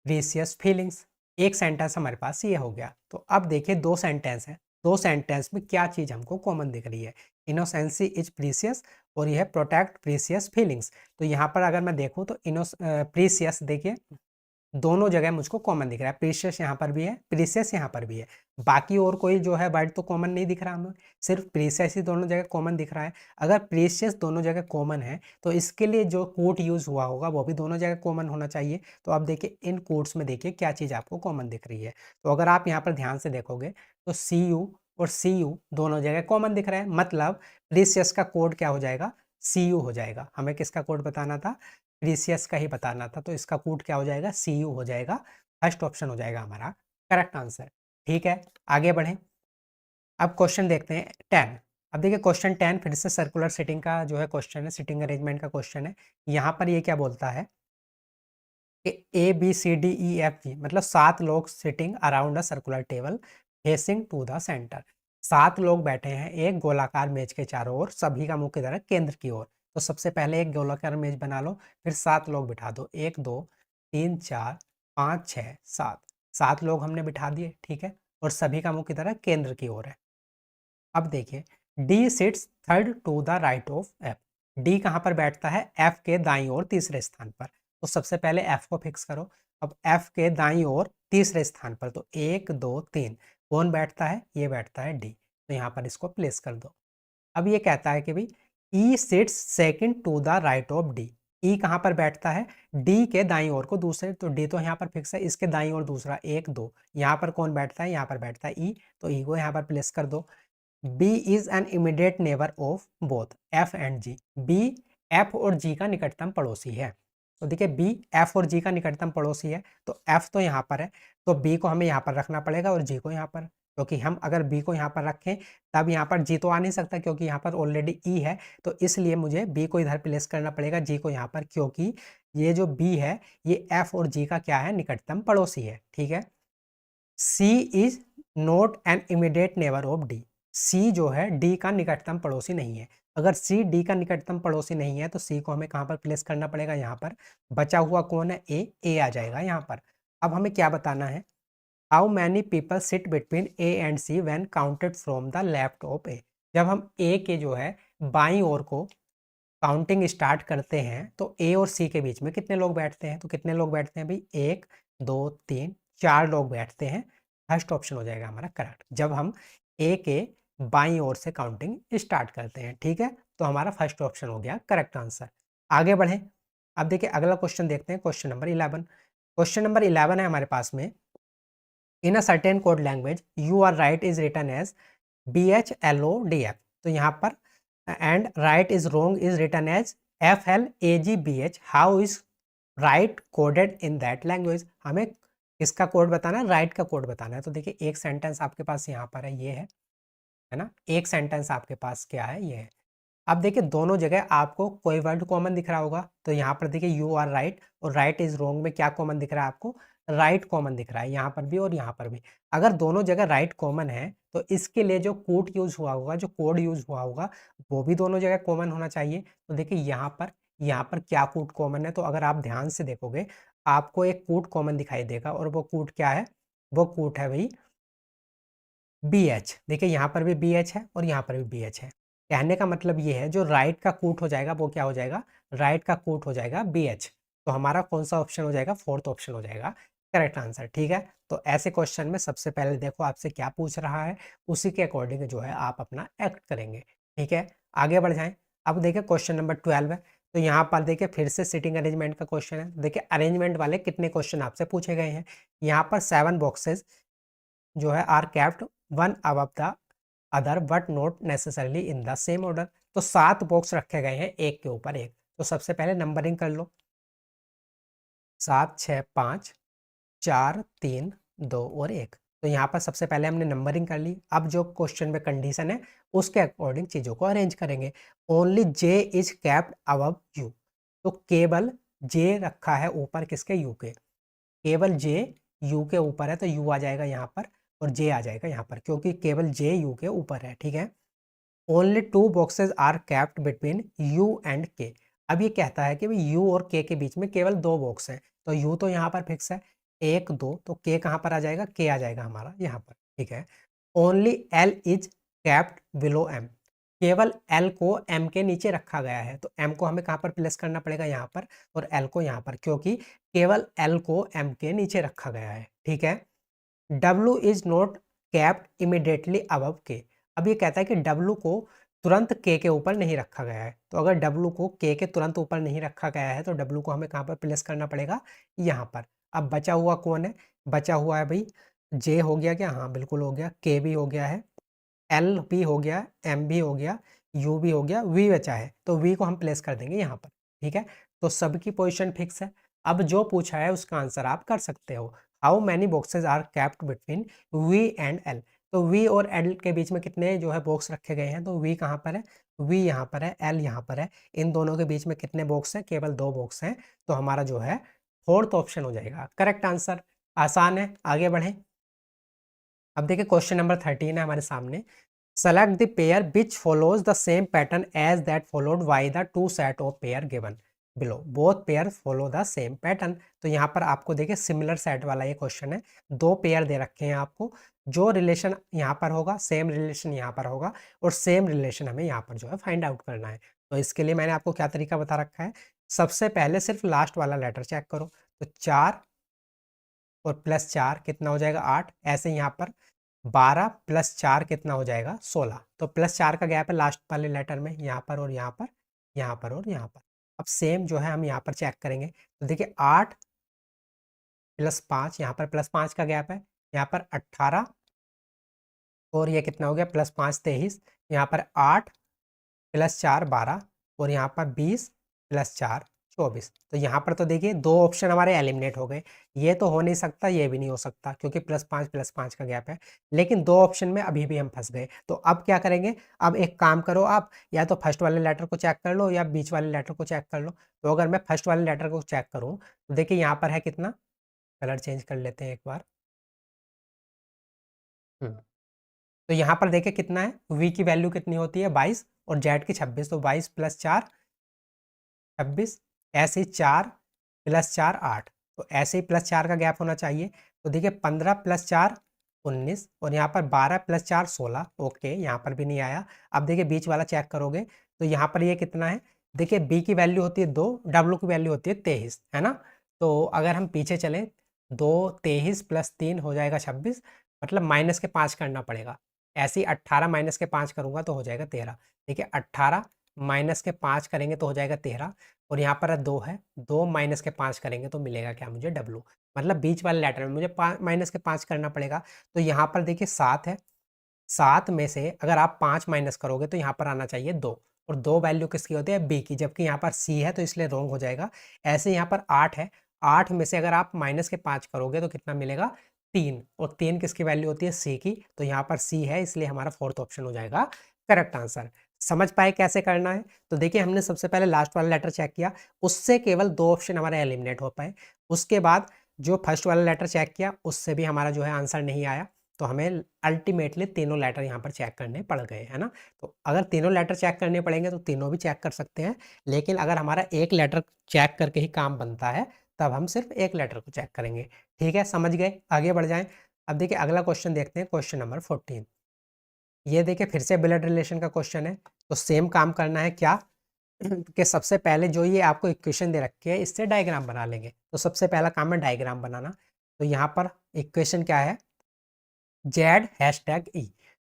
प्रीसियस फीलिंग्स, एक सेंटेंस हमारे पास ये हो गया। तो अब देखिए दो सेंटेंस है, दो सेंटेंस में क्या चीज हमको कॉमन दिख रही है, इनोसेंसी इज प्रीसियस और यह प्रोटेक्ट प्रीसियस फीलिंग्स। तो यहाँ पर अगर मैं देखूँ तो प्रीसियस देखिए दोनों जगह मुझको कॉमन दिख रहा है, प्रीशियस यहाँ पर भी है, प्रीशियस यहाँ पर भी है, बाकी और कोई जो है वर्ड तो कॉमन नहीं दिख रहा हमें, सिर्फ प्रीशियस ही दोनों जगह कॉमन दिख रहा है। अगर प्रीशियस दोनों जगह कॉमन है तो इसके लिए जो कोड यूज हुआ होगा वो भी दोनों जगह कॉमन होना चाहिए। तो अब देखिए इन कोड्स में देखिए क्या चीज़ आपको कॉमन दिख रही है। तो अगर आप यहाँ पर ध्यान से देखोगे तो CU और CU दोनों जगह कॉमन दिख रहा है, मतलब प्रीशियस का कोड क्या हो जाएगा, CU हो जाएगा। हमें किसका कोड बताना था, प्रीसियस का ही बताना था, तो इसका कोड क्या हो जाएगा, CU हो जाएगा, फर्स्ट ऑप्शन हो जाएगा हमारा करेक्ट आंसर। ठीक है, आगे बढ़ें। अब क्वेश्चन देखते हैं 10। अब देखिए क्वेश्चन 10 फिर से सर्कुलर सिटिंग का जो है क्वेश्चन है, सिटिंग अरेंजमेंट का क्वेश्चन है। यहाँ पर ये क्या बोलता है कि ABCDEFG मतलब 7 लोग sitting around a circular table facing to the centre, 7 लोग बैठे हैं एक गोलाकार मेज के चारों ओर, सभी का मुख की तरह केंद्र की ओर। तो सबसे पहले एक गोलाकार मेज बना लो, फिर 7 लोग बिठा दो, 1 2 3 4 5 6 7, 7 लोग हमने बिठा दिए। ठीक है, और सभी का मुख की तरह केंद्र की ओर है। अब देखिए D sits third to the right of F, D कहाँ पर बैठता है, एफ के दाईं ओर तीसरे स्थान पर। तो सबसे पहले एफ को फिक्स करो, अब एफ के दाईं ओर तीसरे स्थान पर, तो 1 2 3 कौन बैठता है, ये बैठता है डी, तो यहाँ पर इसको प्लेस कर दो। अब ये कहता है कि भाई E sits second to the right of D, E कहाँ पर बैठता है, डी के दाईं ओर को दूसरे, तो डी तो यहाँ पर फिक्स है, इसके दाईं ओर दूसरा 1 2, यहाँ पर कौन बैठता है, यहाँ पर बैठता है ई, तो ई को यहाँ पर प्लेस कर दो। B is an immediate neighbour of both F and G, B F और जी का निकटतम पड़ोसी है। तो देखिए बी एफ और जी का निकटतम पड़ोसी है, तो एफ तो यहाँ पर है, तो बी को हमें यहाँ पर रखना पड़ेगा और जी को यहाँ पर, क्योंकि हम अगर बी को यहाँ पर रखें तब यहाँ पर जी तो आ नहीं सकता, क्योंकि यहाँ पर ऑलरेडी ई है, तो इसलिए मुझे बी को इधर प्लेस करना पड़ेगा, जी को यहाँ पर, क्योंकि ये जो बी है ये एफ और जी का क्या है, निकटतम पड़ोसी है। ठीक है, C is not an immediate neighbour of D, C जो है डी का निकटतम पड़ोसी नहीं है। अगर सी डी का निकटतम पड़ोसी नहीं है तो सी को हमें कहाँ पर प्लेस करना पड़ेगा, यहाँ पर। बचा हुआ कौन है, ए आ जाएगा यहाँ पर। अब हमें क्या बताना है, how many people sit between A and C when counted from the left of A, जब हम ए के जो है बाईं ओर को काउंटिंग स्टार्ट करते हैं तो ए और सी के बीच में कितने लोग बैठते हैं, तो कितने लोग बैठते हैं भाई, 1 2 3 4 लोग बैठते हैं, फर्स्ट ऑप्शन हो जाएगा हमारा करेक्ट, जब हम ए के बाईं ओर से काउंटिंग स्टार्ट करते हैं। ठीक है, तो हमारा फर्स्ट ऑप्शन हो गया करेक्ट आंसर। आगे बढ़ें। अब देखिए अगला क्वेश्चन देखते हैं, क्वेश्चन नंबर 11। क्वेश्चन नंबर 11 है हमारे पास में, in a certain code language you are right is written as BHLODF, तो यहाँ पर and right is wrong is written as FLAGBH, how is right coded in that language, हमें किसका code बताना है, राइट का कोड बताना है। तो देखिए एक सेंटेंस आपके पास यहाँ पर है, ये है, है ना। एक सेंटेंस आपके पास क्या है, ये है। अब देखिए दोनों जगह आपको कोई वर्ड कॉमन दिख रहा होगा, तो यहाँ पर देखिए यू आर राइट और राइट इज रॉन्ग में क्या कॉमन दिख रहा है आपको, राइट कॉमन दिख रहा है यहाँ पर भी और यहाँ पर भी। अगर दोनों जगह राइट कॉमन है तो इसके लिए जो कोड यूज हुआ होगा, जो कोड यूज हुआ होगा, वो भी दोनों जगह कॉमन होना चाहिए। तो देखिए यहाँ पर क्या कोड कॉमन है, तो अगर आप ध्यान से देखोगे आपको एक कोड कॉमन दिखाई देगा और वो कोड क्या है, वो कोड है भाई बी एच। देखिए यहाँ पर भी बी एच है और यहाँ पर भी बी एच है। कहने का मतलब ये है जो राइट का कूट हो जाएगा वो क्या हो जाएगा, राइट का कूट हो जाएगा बी एच। तो हमारा कौन सा ऑप्शन हो जाएगा, फोर्थ ऑप्शन हो जाएगा करेक्ट आंसर। ठीक है, तो ऐसे क्वेश्चन में सबसे पहले देखो आपसे क्या पूछ रहा है, उसी के अकॉर्डिंग जो है आप अपना एक्ट करेंगे। ठीक है, आगे बढ़ जाएं। अब देखिए क्वेश्चन नंबर 12 है, तो यहाँ पर देखिए फिर से सिटिंग अरेंजमेंट का क्वेश्चन है। देखिए अरेंजमेंट वाले कितने क्वेश्चन आपसे पूछे गए हैं, यहाँ पर 7 बॉक्सेस जो है are kept one above the other but not necessarily in the same order. तो 7 बॉक्स रखे गए हैं एक के ऊपर एक। तो सबसे पहले नंबरिंग कर लो, 7 6 5 4 3 2 और 1। तो यहाँ पर सबसे पहले हमने नंबरिंग कर ली। अब जो क्वेश्चन में कंडीशन है उसके अकॉर्डिंग चीज़ों को अरेंज करेंगे। Only J is capped above you, तो केवल जे रखा है ऊपर किसके, यू के। केवल जे यू के ऊपर है तो यू आ जाएगा यहाँ पर और जे आ जाएगा यहाँ पर, क्योंकि केवल जे यू के ऊपर है। ठीक है, only 2 boxes are kept between U and K. अब ये कहता है कि भाई यू और के बीच में केवल 2 बॉक्स हैं, तो यू तो यहाँ पर फिक्स है 1 2, तो के कहाँ पर आ जाएगा, के आ जाएगा हमारा यहाँ पर। ठीक है, only L is kept below M, केवल एल को एम के नीचे रखा गया है। तो एम को हमें कहाँ पर प्लेस करना पड़ेगा, यहाँ पर, और एल को यहाँ पर, क्योंकि केवल एल को एम के नीचे रखा गया है। ठीक है, W is not kept immediately above के। अब ये कहता है कि डब्ल्यू को तुरंत के ऊपर नहीं रखा गया है, तो अगर डब्ल्यू को के तुरंत ऊपर नहीं रखा गया है तो डब्ल्यू को हमें कहाँ पर प्लेस करना पड़ेगा, यहाँ पर। अब बचा हुआ कौन है, बचा हुआ है भाई जे हो गया क्या, हाँ बिल्कुल हो गया, के भी हो गया है, एल भी हो गया, एम भी हो गया, यू भी हो गया, वी बचा है, तो वी को हम प्लेस कर देंगे यहाँ पर। ठीक है, तो सबकी पोजीशन फिक्स है। अब जो पूछा है उसका आंसर आप कर सकते हो। How many boxes are kept between V and L, तो वी और एल के बीच में कितने जो है बॉक्स रखे गए हैं, तो वी कहाँ पर है, वी यहाँ पर है, एल यहाँ पर है, इन दोनों के बीच में कितने बॉक्स हैं, केवल 2 बॉक्स हैं। तो हमारा जो है फोर्थ ऑप्शन हो जाएगा करेक्ट आंसर। आसान है, आगे बढ़ें। अब देखिए क्वेश्चन नंबर 13 है हमारे सामने। Select the pair which follows the same pattern as that followed by the two set of pair given below, both pair follow the same pattern. तो यहाँ पर आपको देखिए सिमिलर सेट वाला ये क्वेश्चन है, 2 पेयर दे रखे हैं आपको, जो रिलेशन यहाँ पर होगा सेम रिलेशन यहाँ पर होगा और सेम रिलेशन हमें यहाँ पर जो है फाइंड आउट करना है। तो इसके लिए मैंने आपको क्या तरीका बता रखा है, सबसे पहले सिर्फ लास्ट वाला लेटर चेक करो, तो 4 और प्लस 4 कितना हो जाएगा 8, ऐसे यहाँ पर 12 प्लस 4 कितना हो जाएगा 16, तो प्लस 4 का गैप है लास्ट वाले लेटर में, यहाँ पर और यहाँ पर, यहाँ पर और यहाँ पर। अब सेम जो है हम यहाँ पर चेक करेंगे, तो देखिए 8 प्लस 5, यहाँ पर प्लस 5 का गैप है, यहाँ पर 18 और ये कितना हो गया प्लस 5 23, यहाँ पर 8 प्लस 4 12 और यहाँ पर 20 प्लस 4 24। तो यहाँ पर तो देखिए 2 ऑप्शन हमारे एलिमिनेट हो गए, ये तो हो नहीं सकता, ये भी नहीं हो सकता, क्योंकि प्लस 5 का गैप है। लेकिन 2 ऑप्शन में अभी भी हम फंस गए, तो अब क्या करेंगे, अब एक काम करो आप, या तो फर्स्ट वाले लेटर को चेक कर लो या बीच वाले लेटर को चेक कर लो। तो अगर मैं फर्स्ट वाले लेटर को चेक करूँ तो देखिए यहाँ पर है कितना, कलर चेंज कर लेते हैं एक बार। तो यहाँ पर देखिए कितना है, वी की वैल्यू कितनी होती है 22 और जेड की 26, तो 22 प्लस 4 26, ऐसे ही 4 प्लस 4 8, तो ऐसे ही प्लस 4 का गैप होना चाहिए। तो देखिए 15 प्लस 4 19 और यहाँ पर 12 प्लस 4 16, ओके यहाँ पर भी नहीं आया। अब देखिए बीच वाला चेक करोगे तो यहाँ पर ये कितना है, देखिए बी की वैल्यू होती है 2, डब्ल्यू की वैल्यू होती है 23, है ना। तो अगर हम पीछे चलें 2 23 प्लस 3 हो जाएगा 26, मतलब माइनस के 5 करना पड़ेगा। ऐसे ही 18 माइनस के 5 करूँगा तो हो जाएगा 13। देखिए 18 माइनस के 5 करेंगे तो हो जाएगा 13 और यहाँ पर 2 है, 2 माइनस के 5 करेंगे तो मिलेगा क्या मुझे डब्लू, मतलब बीच वाले लेटर में मुझे माइनस के 5 करना पड़ेगा। तो यहाँ पर देखिए 7 है, 7 में से अगर आप 5 माइनस करोगे तो यहाँ पर आना चाहिए 2, और 2 वैल्यू किसकी होती है, बी की, जबकि यहाँ पर सी है तो इसलिए रॉन्ग हो जाएगा। ऐसे यहाँ पर 8 है, 8 में से अगर आप माइनस के 5 करोगे तो कितना मिलेगा 3, और 3 किसकी वैल्यू होती है? सी की। तो यहाँ पर सी है, इसलिए हमारा फोर्थ ऑप्शन हो जाएगा करेक्ट आंसर। समझ पाए कैसे करना है? तो देखिए हमने सबसे पहले लास्ट वाला लेटर चेक किया, उससे केवल 2 ऑप्शन हमारे एलिमिनेट हो पाए। उसके बाद जो फर्स्ट वाला लेटर चेक किया, उससे भी हमारा जो है आंसर नहीं आया। तो हमें अल्टीमेटली तीनों लेटर यहाँ पर चेक करने पड़ गए, है ना? तो अगर तीनों लेटर चेक करने पड़ेंगे तो तीनों भी चेक कर सकते हैं, लेकिन अगर हमारा एक लेटर चेक करके ही काम बनता है, तब हम सिर्फ एक लेटर को चेक करेंगे। ठीक है, समझ गए? आगे बढ़ जाएँ। अब देखिए अगला क्वेश्चन देखते हैं, क्वेश्चन नंबर 14। ये देखिए फिर से ब्लड रिलेशन का क्वेश्चन है। तो सेम काम करना है क्या कि सबसे पहले जो ये आपको इक्वेशन दे रखी है, इससे डायग्राम बना लेंगे। तो सबसे पहला काम है डायग्राम बनाना। तो यहाँ पर इक्वेशन क्या है? Z hashtag E.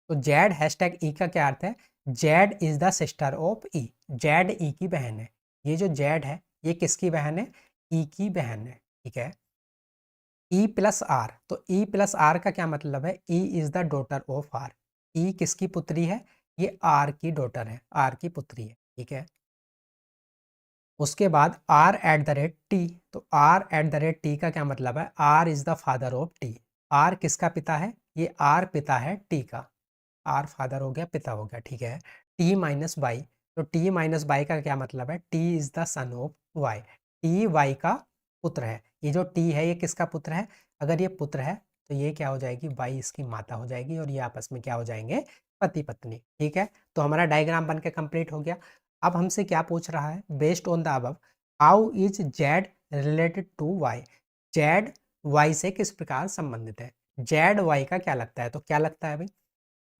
तो जेड हैशटैग ई का क्या अर्थ है? Z is the sister of E. Z E की बहन है। ये जो जेड है, ये किसकी बहन है? ई की बहन है। ठीक है, ई प्लस आर। तो ई प्लस आर का क्या मतलब है? E is the daughter of R. E किसकी पुत्री है? ये आर की डॉटर है, आर की पुत्री है। ठीक है, उसके बाद R at the rate T. तो R at the rate T का क्या मतलब है? R is the father of T. R किसका पिता है? ये आर पिता है टी का। आर फादर हो गया, पिता हो गया। ठीक है, टी माइनस वाई। तो टी माइनस वाई का क्या मतलब है? T is the son of Y. T Y का पुत्र है। ये जो टी है, ये किसका पुत्र है? अगर ये पुत्र है तो ये क्या हो जाएगी? वाई इसकी माता हो जाएगी, और ये आपस में क्या हो जाएंगे? पति पत्नी। ठीक है, तो हमारा डायग्राम बन के कंप्लीट हो गया। अब हमसे क्या पूछ रहा है? Based on the above how is Z related to Y. Z Y से किस प्रकार संबंधित है? जेड वाई का क्या लगता है? तो क्या लगता है भाई?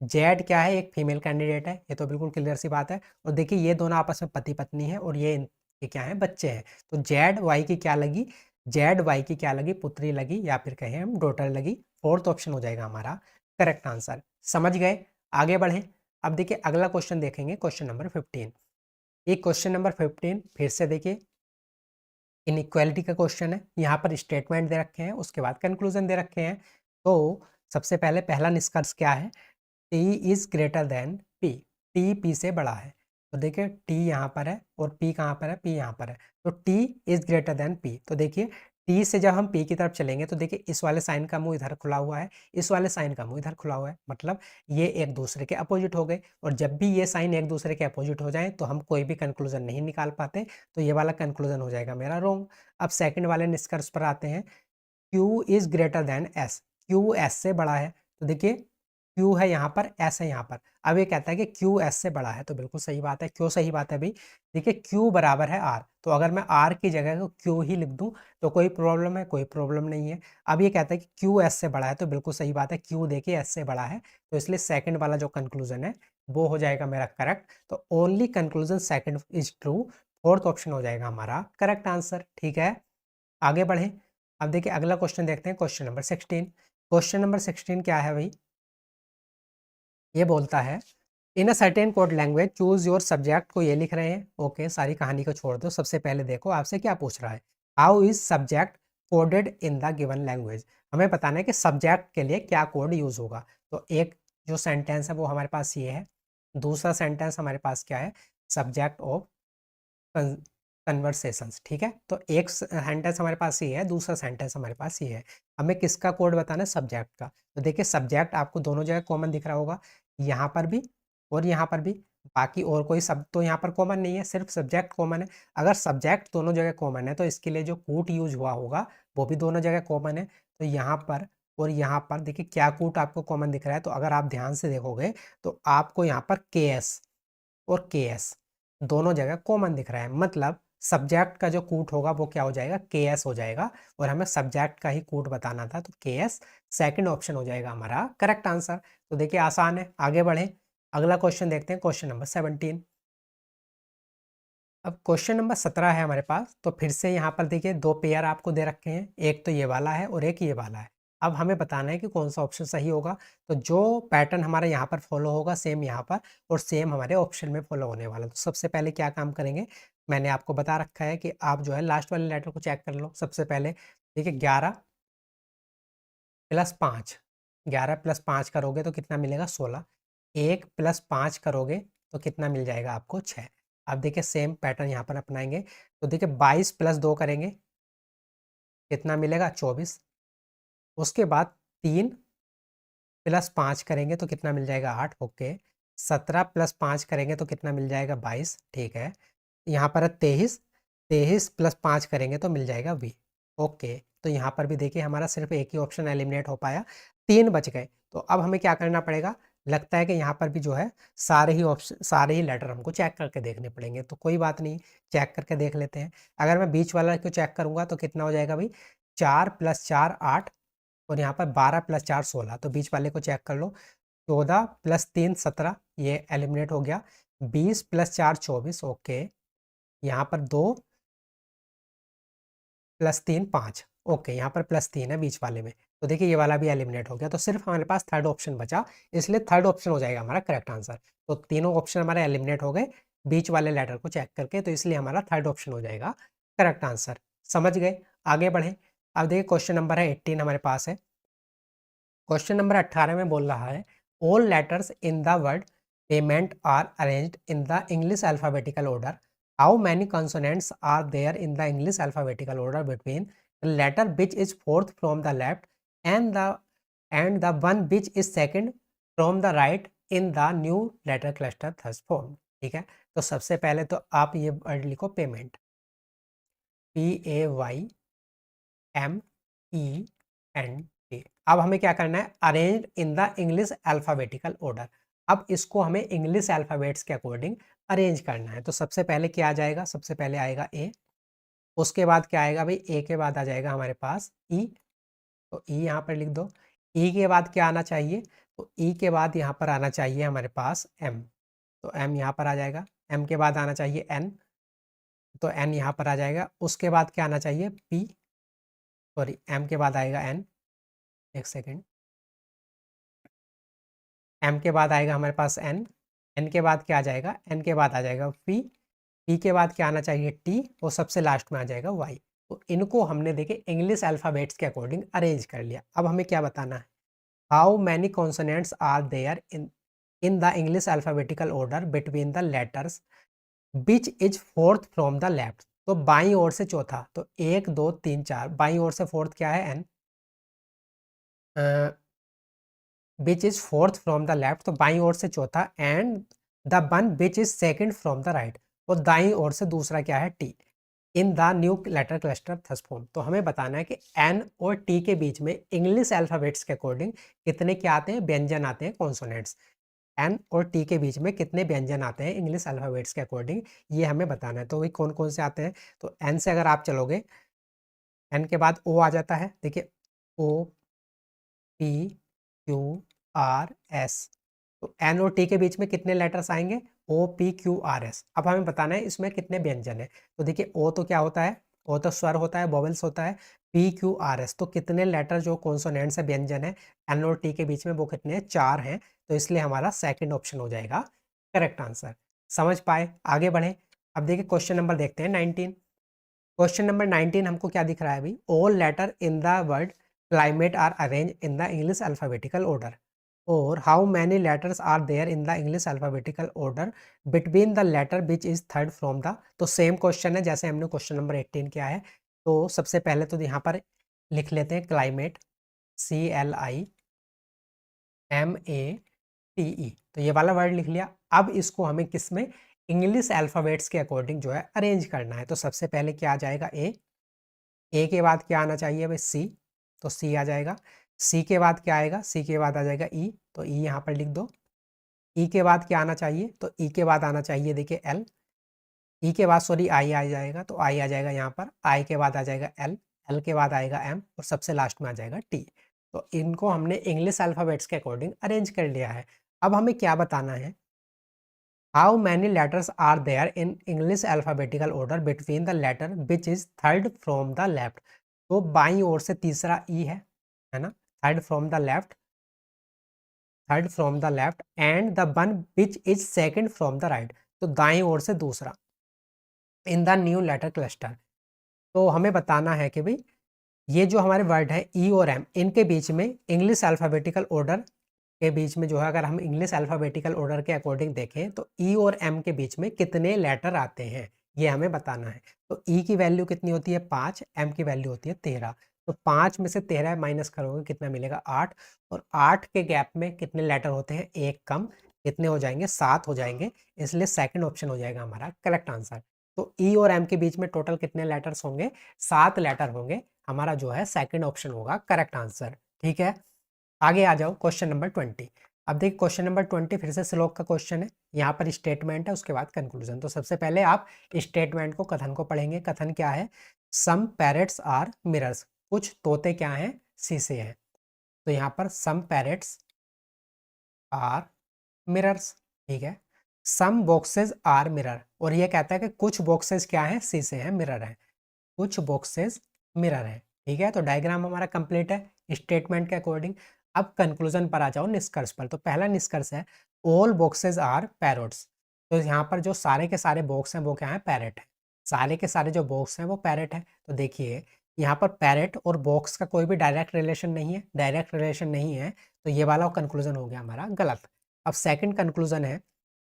जेड क्या है? एक फीमेल कैंडिडेट है, ये तो बिल्कुल क्लियर सी बात है। और देखिए ये दोनों आपस में पति पत्नी है, और ये क्या है? बच्चे हैं। तो जेड वाई की क्या लगी? जेड वाई की क्या लगी? पुत्री लगी, या फिर कहें हम डॉटर लगी। फोर्थ ऑप्शन हो जाएगा हमारा करेक्ट आंसर। समझ गए? आगे बढ़ें। अब देखिए अगला क्वेश्चन देखेंगे, क्वेश्चन नंबर 15। एक क्वेश्चन नंबर 15 फिर से देखिए इनइक्वालिटी का क्वेश्चन है। यहाँ पर स्टेटमेंट दे रखे हैं, उसके बाद कंक्लूजन दे रखे हैं। तो सबसे पहले पहला निष्कर्ष क्या है? T is greater then P. T P से बड़ा है। तो देखिए टी यहाँ पर है, और पी कहाँ पर है? पी यहाँ पर है। तो T is greater then P. तो देखिए टी से जब हम पी की तरफ चलेंगे, तो देखिए इस वाले साइन का मुंह इधर खुला हुआ है, इस वाले साइन का मुंह इधर खुला हुआ है, मतलब ये एक दूसरे के अपोजिट हो गए। और जब भी ये साइन एक दूसरे के अपोजिट हो जाए, तो हम कोई भी कंक्लूजन नहीं निकाल पाते। तो ये वाला कंक्लूजन हो जाएगा मेरा रॉन्ग। अब सेकंड वाले निष्कर्ष पर आते हैं। Q is greater then S। Q S से बड़ा है। तो देखिए Q है यहाँ पर, S है यहाँ पर। अब ये कहता है कि Q S से बड़ा है, तो बिल्कुल सही बात है। क्यों सही बात है भाई? देखिए Q बराबर है R। तो अगर मैं R की जगह को Q ही लिख दूं तो कोई प्रॉब्लम है? कोई प्रॉब्लम नहीं है। अब ये कहता है कि Q S से बड़ा है, तो बिल्कुल सही बात है। Q देखिए S से बड़ा है, तो इसलिए सेकंड वाला जो कंक्लूजन है वो हो जाएगा मेरा करेक्ट। तो only conclusion second is true. Fourth option हो जाएगा हमारा करेक्ट आंसर। ठीक है, आगे बढ़ें। अब देखिए अगला क्वेश्चन देखते हैं, क्वेश्चन नंबर 16। क्वेश्चन नंबर 16 क्या है भाई? ये बोलता है in a certain code language choose your subject. को ये लिख रहे हैं। ओके, सारी कहानी को छोड़ दो। सबसे पहले देखो आपसे क्या पूछ रहा है, how is subject coded in the given language. हमें बताना है कि सब्जेक्ट के लिए क्या कोड यूज होगा। तो एक जो सेंटेंस है वो हमारे पास ये है। दूसरा सेंटेंस हमारे पास क्या है? Subject of conversations. ठीक है, तो एक सेंटेंस हमारे पास ये है, दूसरा सेंटेंस हमारे पास ये है। हमें किसका कोड बताना है? सब्जेक्ट का। तो देखिए सब्जेक्ट आपको दोनों जगह कॉमन दिख रहा होगा, यहाँ पर भी और यहाँ पर भी। बाकी और कोई शब्द तो यहाँ पर कॉमन नहीं है, सिर्फ सब्जेक्ट कॉमन है। अगर सब्जेक्ट दोनों जगह कॉमन है, तो इसके लिए जो कूट यूज हुआ होगा वो भी दोनों जगह कॉमन है। तो यहाँ पर और यहाँ पर देखिए क्या कूट आपको कॉमन दिख रहा है। तो अगर आप ध्यान से देखोगे तो आपको यहाँ पर के एस और के एस दोनों जगह कॉमन दिख रहा है। मतलब सब्जेक्ट का जो कूट होगा वो क्या हो जाएगा? के एस हो जाएगा। और हमें सब्जेक्ट का ही कूट बताना था, तो के एस सेकेंड ऑप्शन हो जाएगा हमारा करेक्ट आंसर। तो देखिए आसान है, आगे बढ़े। अगला क्वेश्चन देखते हैं, क्वेश्चन नंबर 17। अब क्वेश्चन नंबर 17 है हमारे पास। तो फिर से यहाँ पर देखिए दो पेयर आपको दे रखे हैं, एक तो ये वाला है और एक ये वाला है। अब हमें बताना है कि कौन सा ऑप्शन सही होगा। तो जो पैटर्न हमारा यहाँ पर फॉलो होगा सेम यहाँ पर, और सेम हमारे ऑप्शन में फॉलो होने वाला। तो सबसे पहले क्या काम करेंगे, मैंने आपको बता रखा है कि आप जो है लास्ट वाले लेटर को चेक कर लो। सबसे पहले देखिए 11 + 5, 11 + 5 करोगे तो कितना मिलेगा? 16। 1 + 5 करोगे तो कितना मिल जाएगा आपको? 6। अब देखिए सेम पैटर्न यहाँ पर अपनाएंगे। तो देखिए 22 + 2 करेंगे, कितना मिलेगा? 24। उसके बाद 3 प्लस 5 करेंगे तो कितना मिल जाएगा 8, ओके। 17 प्लस 5 करेंगे तो कितना मिल जाएगा 22, ठीक है। यहाँ पर है 23, 23 प्लस 5 करेंगे तो मिल जाएगा 20, ओके। तो यहाँ पर भी देखिए हमारा सिर्फ एक ही ऑप्शन एलिमिनेट हो पाया, 3 बच गए। तो अब हमें क्या करना पड़ेगा, लगता है कि यहाँ पर भी जो है सारे ही ऑप्शन, सारे ही लेटर हमको चेक करके देखने पड़ेंगे। तो कोई बात नहीं, चेक करके देख लेते हैं। अगर मैं बीच वाला को चेक करूँगा तो कितना हो जाएगा भाई, 4 प्लस 4 8, और यहाँ पर 12 प्लस 4 16। तो बीच वाले को चेक कर लो, 14 प्लस 3 17, ये एलिमिनेट हो गया। 20 प्लस 4 24, ओके। यहाँ पर 2 प्लस 3 5, ओके। यहाँ पर प्लस 3 है बीच वाले में, तो देखिए ये वाला भी एलिमिनेट हो गया। तो सिर्फ हमारे पास थर्ड ऑप्शन बचा, इसलिए थर्ड ऑप्शन हो जाएगा हमारा करेक्ट आंसर। तो तीनों ऑप्शन हमारे एलिमिनेट हो गए बीच वाले लेटर को चेक करके, तो इसलिए हमारा थर्ड ऑप्शन हो जाएगा करेक्ट आंसर। समझ गए, आगे बढ़े। अब देखिए क्वेश्चन नंबर है 18 हमारे पास है। क्वेश्चन नंबर 18 में बोल रहा है, all letters in the word payment are arranged in the English alphabetical order. How many consonants are there in the English alphabetical order between the letter which is fourth from the left and the one which is second from the right in the new letter cluster thus form. ठीक है, तो सबसे पहले तो आप ये word लिखो payment, PAYMENT। अब हमें क्या करना है, arrange in the English alphabetical order. अब इसको हमें इंग्लिश अल्फाबेट्स के अकॉर्डिंग अरेंज करना है। तो सबसे पहले क्या आ जाएगा, सबसे पहले आएगा ए, उसके बाद क्या आएगा भाई, ए के बाद आ जाएगा हमारे पास ई, तो ई यहाँ पर लिख दो। ई के बाद क्या आना चाहिए, तो ई के बाद यहाँ पर आना चाहिए हमारे पास एम, तो एम यहाँ पर आ जाएगा। एम के बाद आना चाहिए एन, तो एन यहाँ पर आ जाएगा। उसके बाद क्या आना चाहिए पी, सॉरी एम के बाद आएगा एन, एक सेकेंड, एम के बाद आएगा हमारे पास एन, एन के बाद क्या आ जाएगा, एन के बाद आ जाएगा पी, पी के बाद क्या आना चाहिए टी, और सबसे लास्ट में आ जाएगा वाई। तो इनको हमने देखे इंग्लिश अल्फ़ाबेट्स के अकॉर्डिंग अरेंज कर लिया। अब हमें क्या बताना है, how many consonants are there in the English alphabetical order between the letters which is fourth from the left. तो बाईं ओर से चौथा, तो 1 2 3 4, बाईं ओर से फोर्थ क्या है N, which is fourth from the left, तो बाईं ओर से चौथा, and the one which is second from the right, और दाईं ओर से दूसरा क्या है T, in the new letter cluster thus form. तो हमें बताना है कि एन और टी के बीच में इंग्लिश अल्फाबेट्स के अकॉर्डिंग कितने क्या आते हैं, व्यंजन आते हैं, कॉन्सोनेंट्स। एन और टी के बीच में कितने व्यंजन आते हैं इंग्लिश अल्फाबेट्स के अकॉर्डिंग, ये हमें बताना है। तो वही कौन कौन से आते हैं, तो एन से अगर आप चलोगे, एन के बाद ओ आ जाता है, देखिए O P Q R S, तो एन और टी के बीच में कितने लेटर्स आएंगे, O P Q R S. अब हमें बताना है इसमें कितने व्यंजन है। तो देखिए ओ तो क्या होता है, ओ तो स्वर होता है, वोवेल्स होता है। पी क्यू आर एस, तो कितने लेटर जो कॉन्सोनेंट्स है, व्यंजन है एन और टी के बीच में, वो कितने हैं, 4 हैं। तो इसलिए हमारा सेकंड ऑप्शन हो जाएगा करेक्ट आंसर। समझ पाए, आगे बढ़े। अब देखिए क्वेश्चन नंबर देखते हैं 19। क्वेश्चन नंबर 19 हमको क्या दिख रहा है भाई, all letter in the word climate are arrange in the English alphabetical order, और how many letters are there in the English alphabetical order between the letter which is third from the. तो same question है जैसे हमने question number 18 किया है। तो सबसे पहले तो यहाँ पर लिख लेते हैं क्लाइमेट, CLIMATE, तो ये वाला वर्ड लिख लिया। अब इसको हमें किस में, इंग्लिश अल्फ़ाबेट्स के अकॉर्डिंग जो है अरेंज करना है। तो सबसे पहले क्या आ जाएगा ए के बाद क्या आना चाहिए भाई सी, तो सी आ जाएगा। सी के बाद क्या आएगा, सी के बाद आ जाएगा ई, तो ई यहाँ पर लिख दो। ई के बाद क्या आना चाहिए, तो ई के बाद आना चाहिए देखिए एल, ई के बाद सॉरी आई आ जाएगा, तो आई आ जाएगा यहाँ पर। आई के बाद आ जाएगा एल, एल के बाद आएगा एम, और सबसे लास्ट में आ जाएगा टी। तो इनको हमने इंग्लिश अल्फ़ाबेट्स के अकॉर्डिंग अरेंज कर लिया है। अब हमें क्या बताना है, how many letters are there in English alphabetical order between the letter which is third from the left. तो बाईं ओर से तीसरा ई है ना, third from the left, third from the left, and the one which is second from the right, तो दाईं ओर से दूसरा, in the new letter cluster. तो हमें बताना है कि भाई ये जो हमारे वर्ड है ई और एम, इनके बीच में इंग्लिश अल्फ़ाबेटिकल ऑर्डर के बीच में जो है, अगर हम इंग्लिश अल्फ़ाबेटिकल ऑर्डर के अकॉर्डिंग देखें तो ई और एम के बीच में कितने लेटर आते हैं, ये हमें बताना है। तो ई की वैल्यू कितनी होती है 5, एम की वैल्यू होती है 13। तो 5 में से 13 माइनस करोगे कितना मिलेगा 8, और 8 के गैप में कितने लेटर होते हैं, एक कम, कितने हो जाएंगे 7 हो जाएंगे, इसलिए सेकंड ऑप्शन हो जाएगा हमारा करेक्ट आंसर। तो ई और एम के बीच में टोटल कितने लेटर्स होंगे, 7 लेटर होंगे, हमारा जो है सेकंड ऑप्शन होगा करेक्ट आंसर। ठीक है, आगे आ जाओ क्वेश्चन नंबर 20। अब देखिए क्वेश्चन नंबर 20 फिर से श्लोक का क्वेश्चन है, यहाँ पर स्टेटमेंट है उसके बाद कंक्लूजन। तो सबसे पहले आप स्टेटमेंट को, कथन को पढ़ेंगे। कथन क्या है, सम पैरेट्स आर मिरर्स, कुछ तोते क्या हैं, शीशे हैं। तो यहाँ पर सम पैरेट्स आर मिरर्स, ठीक है। सम बॉक्सेस आर मिरर, और ये कहता है कि कुछ बॉक्सेस क्या हैं, शीशे हैं, मिरर हैं, कुछ बॉक्सेस मिरर हैं। ठीक है, तो डायग्राम हमारा कंप्लीट है स्टेटमेंट के अकॉर्डिंग। अब कंक्लूजन पर आ जाओ, निष्कर्ष पर। तो पहला निष्कर्ष है ऑल बॉक्सेस आर पैरोट्स। तो यहाँ पर जो सारे के सारे बॉक्स हैं वो क्या है, पैरेट है। सारे के सारे जो बॉक्स हैं वो पैरेट है। तो देखिए यहाँ पर पैरेट और बॉक्स का कोई भी डायरेक्ट रिलेशन नहीं है, डायरेक्ट रिलेशन नहीं है, तो ये वाला कंक्लूजन हो गया हमारा गलत। अब सेकंड कंक्लूजन है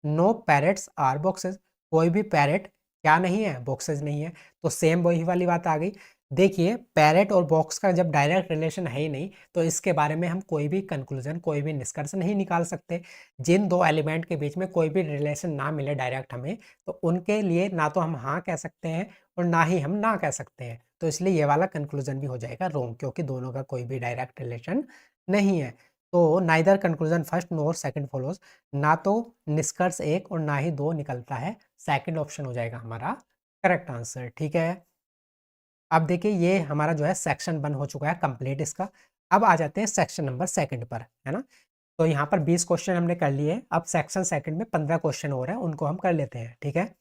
नो पैरेट्स आर बॉक्सेस, कोई भी पैरेट क्या नहीं है, बॉक्सेस नहीं है। तो सेम वही वाली बात आ गई। देखिए पैरेट और बॉक्स का जब डायरेक्ट रिलेशन है ही नहीं, तो इसके बारे में हम कोई भी कंक्लूजन, कोई भी निष्कर्ष नहीं निकाल सकते। जिन दो एलिमेंट के बीच में कोई भी रिलेशन ना मिले डायरेक्ट हमें, तो उनके लिए ना तो हम हाँ कह सकते हैं और ना ही हम ना कह सकते हैं। तो इसलिए ये वाला कंक्लूजन भी हो जाएगा रॉन्ग, क्योंकि दोनों का कोई भी डायरेक्ट रिलेशन नहीं है। तो नाइदर कंक्लूजन फर्स्ट नोर सेकंड फॉलोज, ना तो निष्कर्ष एक और ना ही दो निकलता है, सेकंड ऑप्शन हो जाएगा हमारा करेक्ट आंसर। ठीक है, अब देखिए ये हमारा जो है सेक्शन 1 हो चुका है कंप्लीट इसका। अब आ जाते हैं सेक्शन नंबर सेकंड पर, है ना। तो यहाँ पर 20 क्वेश्चन हमने कर लिए। अब सेक्शन सेकंड में 15 क्वेश्चन हो रहे हैं, उनको हम कर लेते हैं। ठीक है,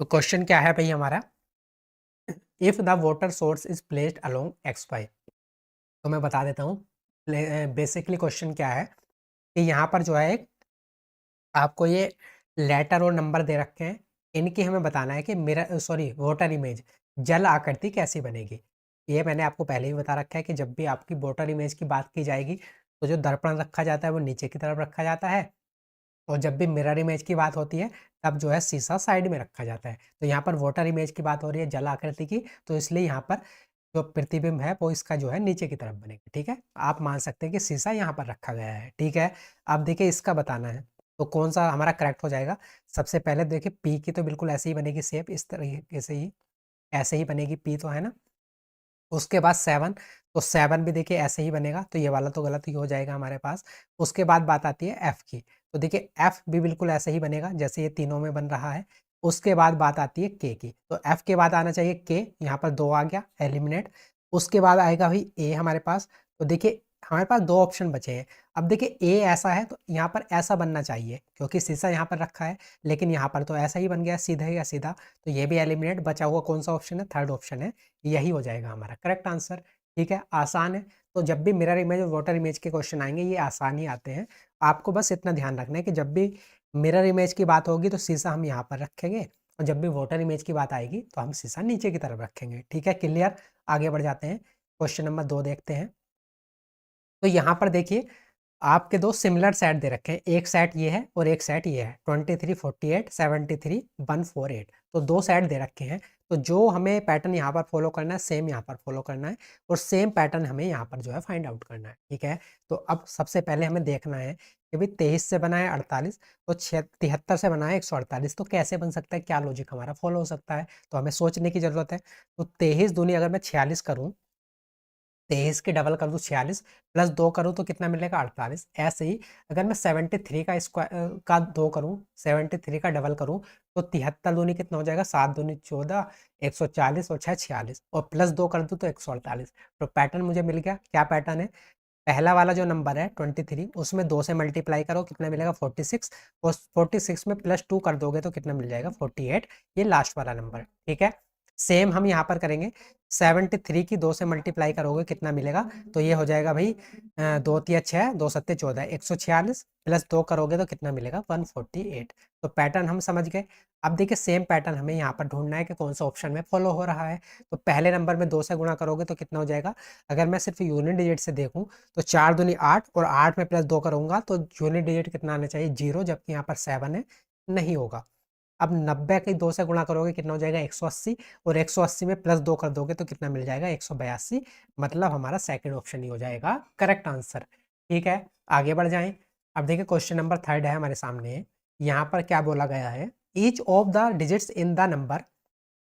तो क्वेश्चन क्या है भाई हमारा, if the water source is placed along X Y. तो मैं बता देता हूँ बेसिकली क्वेश्चन क्या है, कि यहाँ पर जो है एक आपको ये लेटर और नंबर दे रखे हैं, इनकी हमें बताना है कि मेरा सॉरी वाटर इमेज जल आकृति कैसी बनेगी। ये मैंने आपको पहले ही बता रखा है कि जब भी आपकी वाटर इमेज की बात की जाएगी, तो जो दर्पण रखा जाता है वो नीचे की तरफ रखा जाता है, और जब भी मिरर इमेज की बात होती है तब जो है शीशा साइड में रखा जाता है। तो यहाँ पर वाटर इमेज की बात हो रही है जल आकृति की, तो इसलिए यहाँ पर जो प्रतिबिंब है वो इसका जो है नीचे की तरफ बनेगा। ठीक है, आप मान सकते हैं कि शीशा यहाँ पर रखा गया है। ठीक है, अब देखिए इसका बताना है, तो कौन सा हमारा करेक्ट हो जाएगा। सबसे पहले देखिए पी की तो बिल्कुल ऐसे ही बनेगी शेप, इस तरीके से ही, ऐसे ही बनेगी पी, तो है ना। उसके बाद 7, तो 7 भी देखिए ऐसे ही बनेगा, तो ये वाला तो गलत ही हो जाएगा हमारे पास। उसके बाद बात आती है एफ की, तो देखिए एफ भी बिल्कुल ऐसे ही बनेगा जैसे ये तीनों में बन रहा है। उसके बाद बात आती है के की, तो एफ के बाद आना चाहिए के, यहाँ पर 2 आ गया एलिमिनेट। उसके बाद आएगा भाई ए हमारे पास, तो देखिए हमारे पास 2 ऑप्शन बचे हैं। अब देखिए ए ऐसा है तो यहाँ पर ऐसा बनना चाहिए, क्योंकि शीशा यहाँ पर रखा है, लेकिन यहाँ पर तो ऐसा ही बन गया सीधा या सीधा, तो ये भी एलिमिनेट। बचा हुआ कौन सा ऑप्शन है, थर्ड ऑप्शन है, यही हो जाएगा हमारा करेक्ट आंसर। ठीक है, आसान है। तो जब भी मिरर इमेज और वाटर इमेज के क्वेश्चन आएंगे ये आसान ही आते हैं। आपको बस इतना ध्यान रखना है कि जब भी मिरर इमेज की बात होगी तो शीशा हम यहाँ पर रखेंगे, और जब भी वाटर इमेज की बात आएगी तो हम शीशा नीचे की तरफ रखेंगे। ठीक है, क्लियर। आगे बढ़ जाते हैं, क्वेश्चन नंबर 2 देखते हैं। तो यहाँ पर देखिए आपके 2 सिमिलर सेट दे रखे हैं, एक सेट ये है और एक सेट ये है, 23 48 73 148। तो 2 सेट दे रखे हैं, तो जो हमें पैटर्न यहाँ पर फॉलो करना है सेम यहाँ पर फॉलो करना है, और सेम पैटर्न हमें यहाँ पर जो है फाइंड आउट करना है। ठीक है, तो अब सबसे पहले हमें देखना है कि भाई 23 से बना है 48 और 73 से बना है 148, तो कैसे बन सकता है, क्या लॉजिक हमारा फॉलो हो सकता है, तो हमें सोचने की जरूरत है। तो 23 दूनी अगर मैं 46 करूँ, 23 के डबल कर दूँ 46, प्लस 2 करूँ तो कितना मिलेगा 48। ऐसे ही अगर मैं 73 का स्क्वायर का 2 करूँ, 73 का डबल करूँ, तो 73 दूनी कितना हो जाएगा, 7 दूनी 14, 140 और 6 46, और प्लस 2 कर दूँ तो 148। तो पैटर्न मुझे मिल गया। क्या पैटर्न है, पहला वाला जो नंबर है 23 उसमें 2 से मल्टीप्लाई करो, कितना मिलेगा 46, और 46 में प्लस 2 कर दोगे तो कितना मिल जाएगा 48, ये लास्ट वाला नंबर। ठीक है, सेम हम यहाँ पर करेंगे, 73 की 2 से मल्टीप्लाई करोगे कितना मिलेगा, तो ये हो जाएगा भाई 2 तिया 6, 2 सत्ते 14, 146, प्लस 2 करोगे तो कितना मिलेगा 148। तो पैटर्न हम समझ गए। अब देखिए सेम पैटर्न हमें यहाँ पर ढूंढना है कि कौन सा ऑप्शन में फॉलो हो रहा है। तो पहले नंबर में 2 से गुणा करोगे तो कितना हो जाएगा, अगर मैं सिर्फ यूनिट डिजिट से देखूँ तो 4 दूनी 8, और 8 में प्लस 2 करूंगा तो यूनिट डिजिट कितना आना चाहिए 0, जबकि यहाँ पर 7 है, नहीं होगा। अब 90 के 2 से गुणा करोगे कितना हो जाएगा 180, और 180 में प्लस 2 कर दोगे तो कितना मिल जाएगा 182, मतलब हमारा सेकंड ऑप्शन ही हो जाएगा करेक्ट आंसर। ठीक है, आगे बढ़ जाएं। अब देखिए क्वेश्चन नंबर 3 है हमारे सामने। यहाँ पर क्या बोला गया है, each of the digits in the number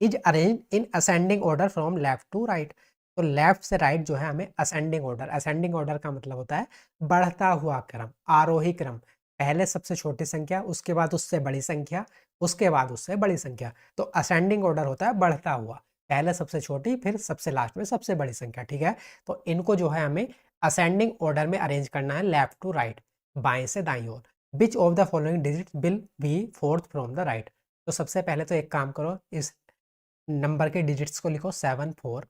is arrange in ascending order from left to right. तो लेफ्ट से राइट जो है हमें असेंडिंग ऑर्डर, असेंडिंग ऑर्डर का मतलब होता है बढ़ता हुआ क्रम, आरोही क्रम। पहले सबसे छोटी संख्या, उसके बाद उससे बड़ी संख्या, उसके बाद उससे बड़ी संख्या। तो असेंडिंग ऑर्डर होता है बढ़ता हुआ, पहले सबसे छोटी फिर सबसे लास्ट में सबसे बड़ी संख्या। ठीक है, तो इनको जो है हमें असेंडिंग ऑर्डर में अरेंज करना है, लेफ्ट टू राइट, बाएं से दाईं ओर। Which of the following digit will be fourth from the right. तो सबसे पहले तो एक काम करो, इस नंबर के डिजिट्स को लिखो 7 4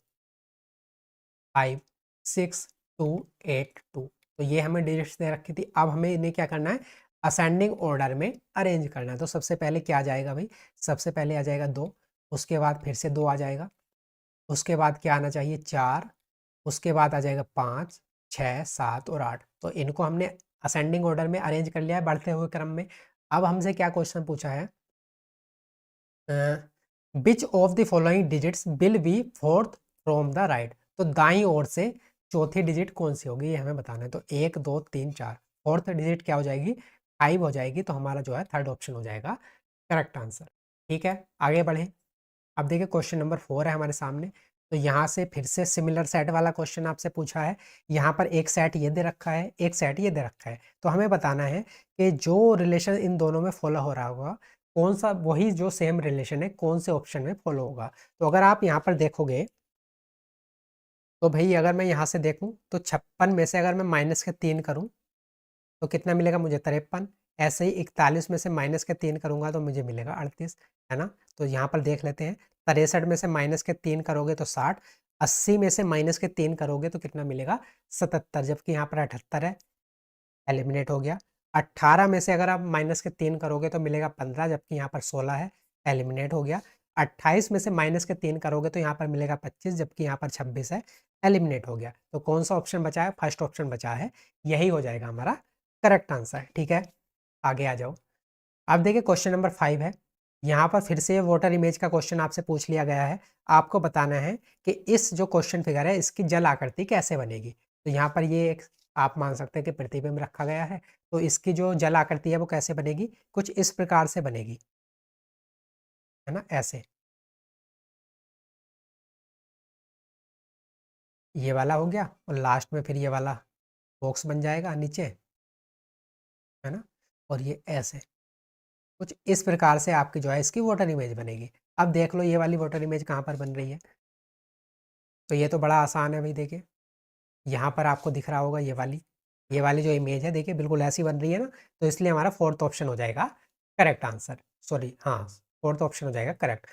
5 6 2 8 2। तो ये हमें डिजिट्स दे रखी थी। अब हमें इन्हें क्या करना है, असेंडिंग ऑर्डर में अरेंज करना है। तो सबसे पहले क्या आ जाएगा भाई, सबसे पहले आ जाएगा 2, उसके बाद फिर से 2 आ जाएगा, उसके बाद क्या आना चाहिए 4, उसके बाद आ जाएगा 5 6 7 और 8। तो इनको हमने असेंडिंग ऑर्डर में अरेंज कर लिया है बढ़ते हुए क्रम में। अब हमसे क्या क्वेश्चन पूछा है, विच of the following digits will be fourth from the right. तो दाईं ओर से चौथी डिजिट कौन सी होगी ये हमें बताना है। तो 1 2 3 4, फोर्थ डिजिट क्या हो जाएगी 5 हो जाएगी। तो हमारा जो है थर्ड ऑप्शन हो जाएगा करेक्ट आंसर। ठीक है, आगे बढ़ें। अब देखिए क्वेश्चन नंबर 4 है हमारे सामने। तो यहाँ से फिर से सिमिलर सेट वाला क्वेश्चन आपसे पूछा है। यहाँ पर एक सेट ये दे रखा है, एक सेट ये दे रखा है। तो हमें बताना है कि जो रिलेशन इन दोनों में फॉलो हो रहा होगा, कौन सा वही जो सेम रिलेशन है कौन से ऑप्शन में फॉलो होगा। तो अगर आप यहाँ पर देखोगे तो भाई अगर मैं यहाँ से देखूँ तो 56 में से अगर मैं माइनस के 3 करूँ तो कितना मिलेगा मुझे 53। ऐसे ही 41 में से माइनस के 3 करूंगा तो मुझे मिलेगा 38, है ना। तो यहाँ पर देख लेते हैं, 63 में से माइनस के 3 करोगे तो 60, 80 में से माइनस के 3 करोगे तो कितना मिलेगा 77, जबकि यहाँ पर 78 है, एलिमिनेट हो गया। 18 में से अगर आप माइनस के 3 करोगे तो मिलेगा 15, जबकि यहाँ पर 16 है, एलिमिनेट हो गया। 28 में से माइनस के 3 करोगे तो यहाँ पर मिलेगा 25, जबकि यहाँ पर 26 है, एलिमिनेट हो गया। तो कौन सा ऑप्शन बचा है, फर्स्ट ऑप्शन बचा है, यही हो जाएगा हमारा करेक्ट आंसर। ठीक है, आगे आ जाओ। अब देखिए क्वेश्चन नंबर 5 है। यहाँ पर फिर से वाटर इमेज का क्वेश्चन आपसे पूछ लिया गया है। आपको बताना है कि इस जो क्वेश्चन फिगर है इसकी जल आकृति कैसे बनेगी। तो यहाँ पर ये एक आप मान सकते हैं कि प्रतिबिंब रखा गया है। तो इसकी जो जल आकृति है वो कैसे बनेगी, कुछ इस प्रकार से बनेगी, है ना, ऐसे। ये वाला हो गया और लास्ट में फिर ये वाला बॉक्स बन जाएगा नीचे, है ना। और ये ऐसे कुछ इस प्रकार से आपकी जो है इसकी वाटर इमेज बनेगी। अब देख लो ये वाली वाटर इमेज कहाँ पर बन रही है। तो ये तो बड़ा आसान है भाई, देखिए यहाँ पर आपको दिख रहा होगा ये वाली जो इमेज है देखिए बिल्कुल ऐसी बन रही है ना। तो इसलिए हमारा फोर्थ ऑप्शन हो जाएगा करेक्ट आंसर, सॉरी हाँ, फोर्थ ऑप्शन हो जाएगा करेक्ट।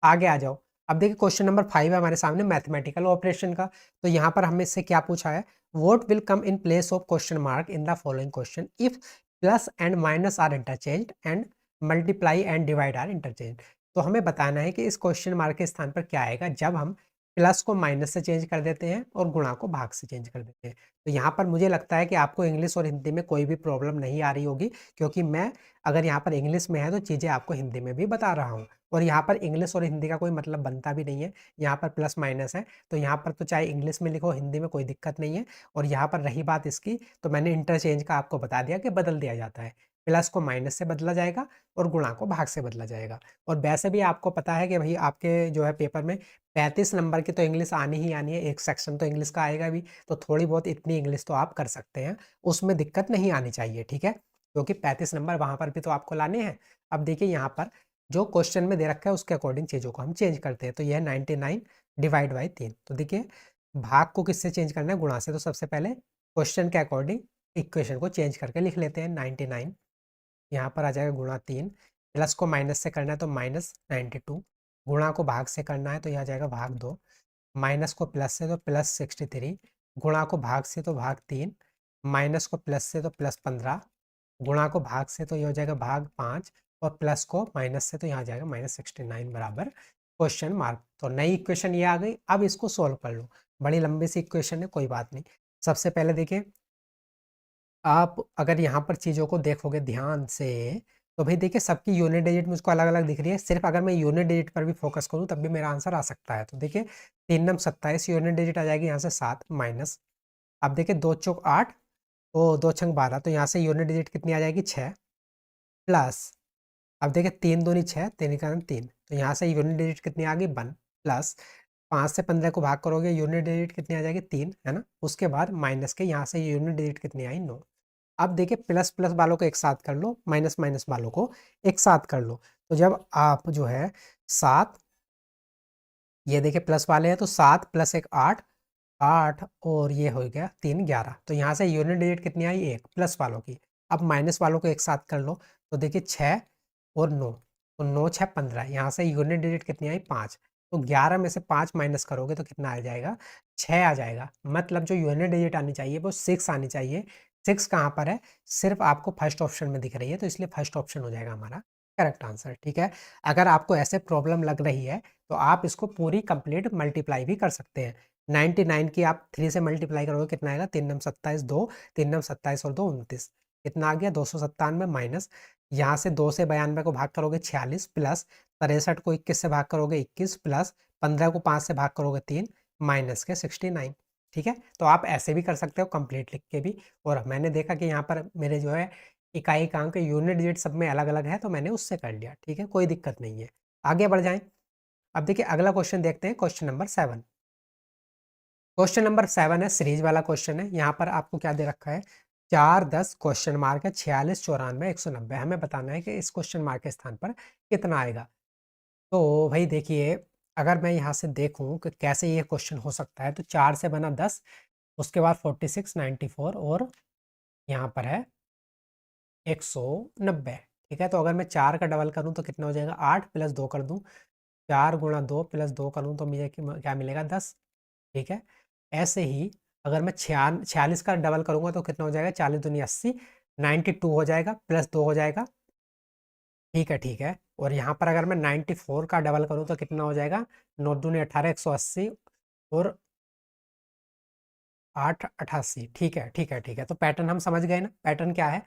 आगे आ जाओ। अब देखिए क्वेश्चन नंबर 5 है हमारे सामने मैथमेटिकल ऑपरेशन का। तो यहाँ पर हमें इससे क्या पूछा है, what will come in place of question mark in the following question if plus and minus are interchange and multiply and divide are interchange. तो हमें बताना है कि इस क्वेश्चन मार्क के स्थान पर क्या आएगा जब हम प्लस को माइनस से चेंज कर देते हैं और गुणा को भाग से चेंज कर देते हैं। तो यहाँ पर मुझे लगता है कि आपको इंग्लिश और हिंदी में कोई भी प्रॉब्लम नहीं आ रही होगी, क्योंकि मैं अगर यहाँ पर इंग्लिश में है तो चीज़ें आपको हिंदी में भी बता रहा हूँ। और यहाँ पर इंग्लिश और हिंदी का कोई मतलब बनता भी नहीं है, यहाँ पर प्लस माइनस है। तो यहाँ पर तो चाहे इंग्लिश में लिखो हिंदी में कोई दिक्कत नहीं है। और यहाँ पर रही बात इसकी, तो मैंने इंटरचेंज का आपको बता दिया कि बदल दिया जाता है, प्लस को माइनस से बदला जाएगा और गुणा को भाग से बदला जाएगा। और वैसे भी आपको पता है कि भाई आपके जो है पेपर में 35 नंबर की तो इंग्लिश आनी ही आनी है, एक सेक्शन तो इंग्लिश का आएगा भी। तो थोड़ी बहुत इतनी इंग्लिश तो आप कर सकते हैं, उसमें दिक्कत नहीं आनी चाहिए। ठीक है, क्योंकि 35 नंबर वहाँ पर भी तो आपको लाने हैं। अब देखिए यहाँ पर जो क्वेश्चन में दे रखा है उसके अकॉर्डिंग चीज़ों को हम चेंज करते हैं। तो यह है 99 डिवाइड बाई 3। तो देखिए भाग को किससे चेंज करना है, गुणा से। तो सबसे पहले क्वेश्चन के अकॉर्डिंग इक्वेशन को चेंज करके लिख लेते हैं। 99 यहाँ पर आ जाएगा गुणा 3, प्लस को माइनस से करना है तो माइनस 92, गुणा को भाग से करना है तो यह आ जाएगा भाग 2, माइनस को प्लस से तो प्लस 63, गुणा को भाग से तो भाग 3, माइनस को प्लस से तो प्लस 15, गुणा को भाग से तो ये हो जाएगा भाग 5, और प्लस को माइनस से तो यहाँ आ जाएगा -69 बराबर क्वेश्चन मार्क। तो नई इक्वेशन ये आ गई। अब इसको सोल्व कर लो, बड़ी लंबी सी इक्वेशन है, कोई बात नहीं। सबसे पहले देखिए आप अगर यहाँ पर चीज़ों को देखोगे ध्यान से तो भाई देखिए सबकी यूनिट डिजिट मुझको अलग अलग दिख रही है, सिर्फ अगर मैं यूनिट डिजिट पर भी फोकस करूँ तब भी मेरा आंसर आ सकता है। तो देखिए 3×27 यूनिट डिजिट आ जाएगी यहाँ से 7 माइनस, अब देखिए 2×4 = 8 और 2×12, तो यहाँ से यूनिट डिजिट कितनी आ जाएगी 6 प्लस, अब देखिए 3×2 = 6, 3×3, तो यहाँ से यूनिट डिजिट कितनी आ गई 1 प्लस 5 से 15 को भाग करोगे यूनिट डिजिट कितनी आ जाएगी 3, है ना। उसके बाद माइनस के यहाँ से यूनिट डिजिट कितनी आई 9। अब देखिए प्लस प्लस वालों को एक साथ कर लो, माइनस माइनस वालों को एक साथ कर लो, तो जब आप जो है 7, ये देखिए प्लस वाले हैं तो 7 + 1 8, 8 और ये हो गया 3 11, तो यहाँ से यूनिट डिजिट कितनी आई 1 प्लस वालों की। अब माइनस वालों को एक साथ कर लो, तो देखिए 6 और 9, तो 9 6 15, यहाँ से यूनिट डिजिट कितनी आई 5, तो 11 में से 5 माइनस करोगे तो कितना आ जाएगा 6 आ जाएगा। मतलब जो यूनिट डिजिट आनी चाहिए वो 6 आनी चाहिए। 6 कहाँ पर है, सिर्फ आपको फर्स्ट ऑप्शन में दिख रही है, तो इसलिए फर्स्ट ऑप्शन हो जाएगा हमारा करेक्ट आंसर। ठीक है, अगर आपको ऐसे प्रॉब्लम लग रही है तो आप इसको पूरी कंप्लीट मल्टीप्लाई भी कर सकते हैं। 99 की आप 3 से मल्टीप्लाई करोगे कितना आएगा, 3×27 2, 3×27 और 2 29, कितना आ गया 297 माइनस, यहाँ से 2 से 92 को भाग करोगे 46 प्लस 63 को 21 से भाग करोगे 21 प्लस 15 को 5 से भाग करोगे 3 माइनस के 69। ठीक है, तो आप ऐसे भी कर सकते हो कंप्लीट लिख के भी, और मैंने देखा कि यहाँ पर मेरे जो है इकाई अंक यूनिट डिजिट सब में अलग अलग है, तो मैंने उससे कर लिया। ठीक है, कोई दिक्कत नहीं है, आगे बढ़ जाएं। अब देखिए अगला क्वेश्चन देखते हैं, क्वेश्चन नंबर 7। क्वेश्चन नंबर 7 है, सीरीज वाला क्वेश्चन है। यहाँ पर आपको क्या दे रखा है, 4 10 क्वेश्चन मार्क है, 46 94 190, हमें बताना है कि इस क्वेश्चन मार्क के स्थान पर कितना आएगा। तो भाई देखिए अगर मैं यहाँ से देखूँ कि कैसे ये क्वेश्चन हो सकता है, तो 4 से बना 10, उसके बाद 46 94 और यहाँ पर है 190। ठीक है, तो अगर मैं 4 का डबल करूँ तो कितना हो जाएगा, 8 + 2 कर दूँ, 4 × 2 + 2 करूँ तो मुझे क्या मिलेगा 10। ठीक है, ऐसे ही अगर मैं 46 का डबल करूँगा तो कितना हो जाएगा, 40 दूनी 80, 92 हो जाएगा प्लस 2 हो जाएगा। ठीक है ठीक है, और यहाँ पर अगर मैं 94 का डबल करूँ तो कितना हो जाएगा, 9 दूनी 18, 180 और 8 88। ठीक है ठीक है ठीक है, तो पैटर्न हम समझ गए ना। पैटर्न क्या है,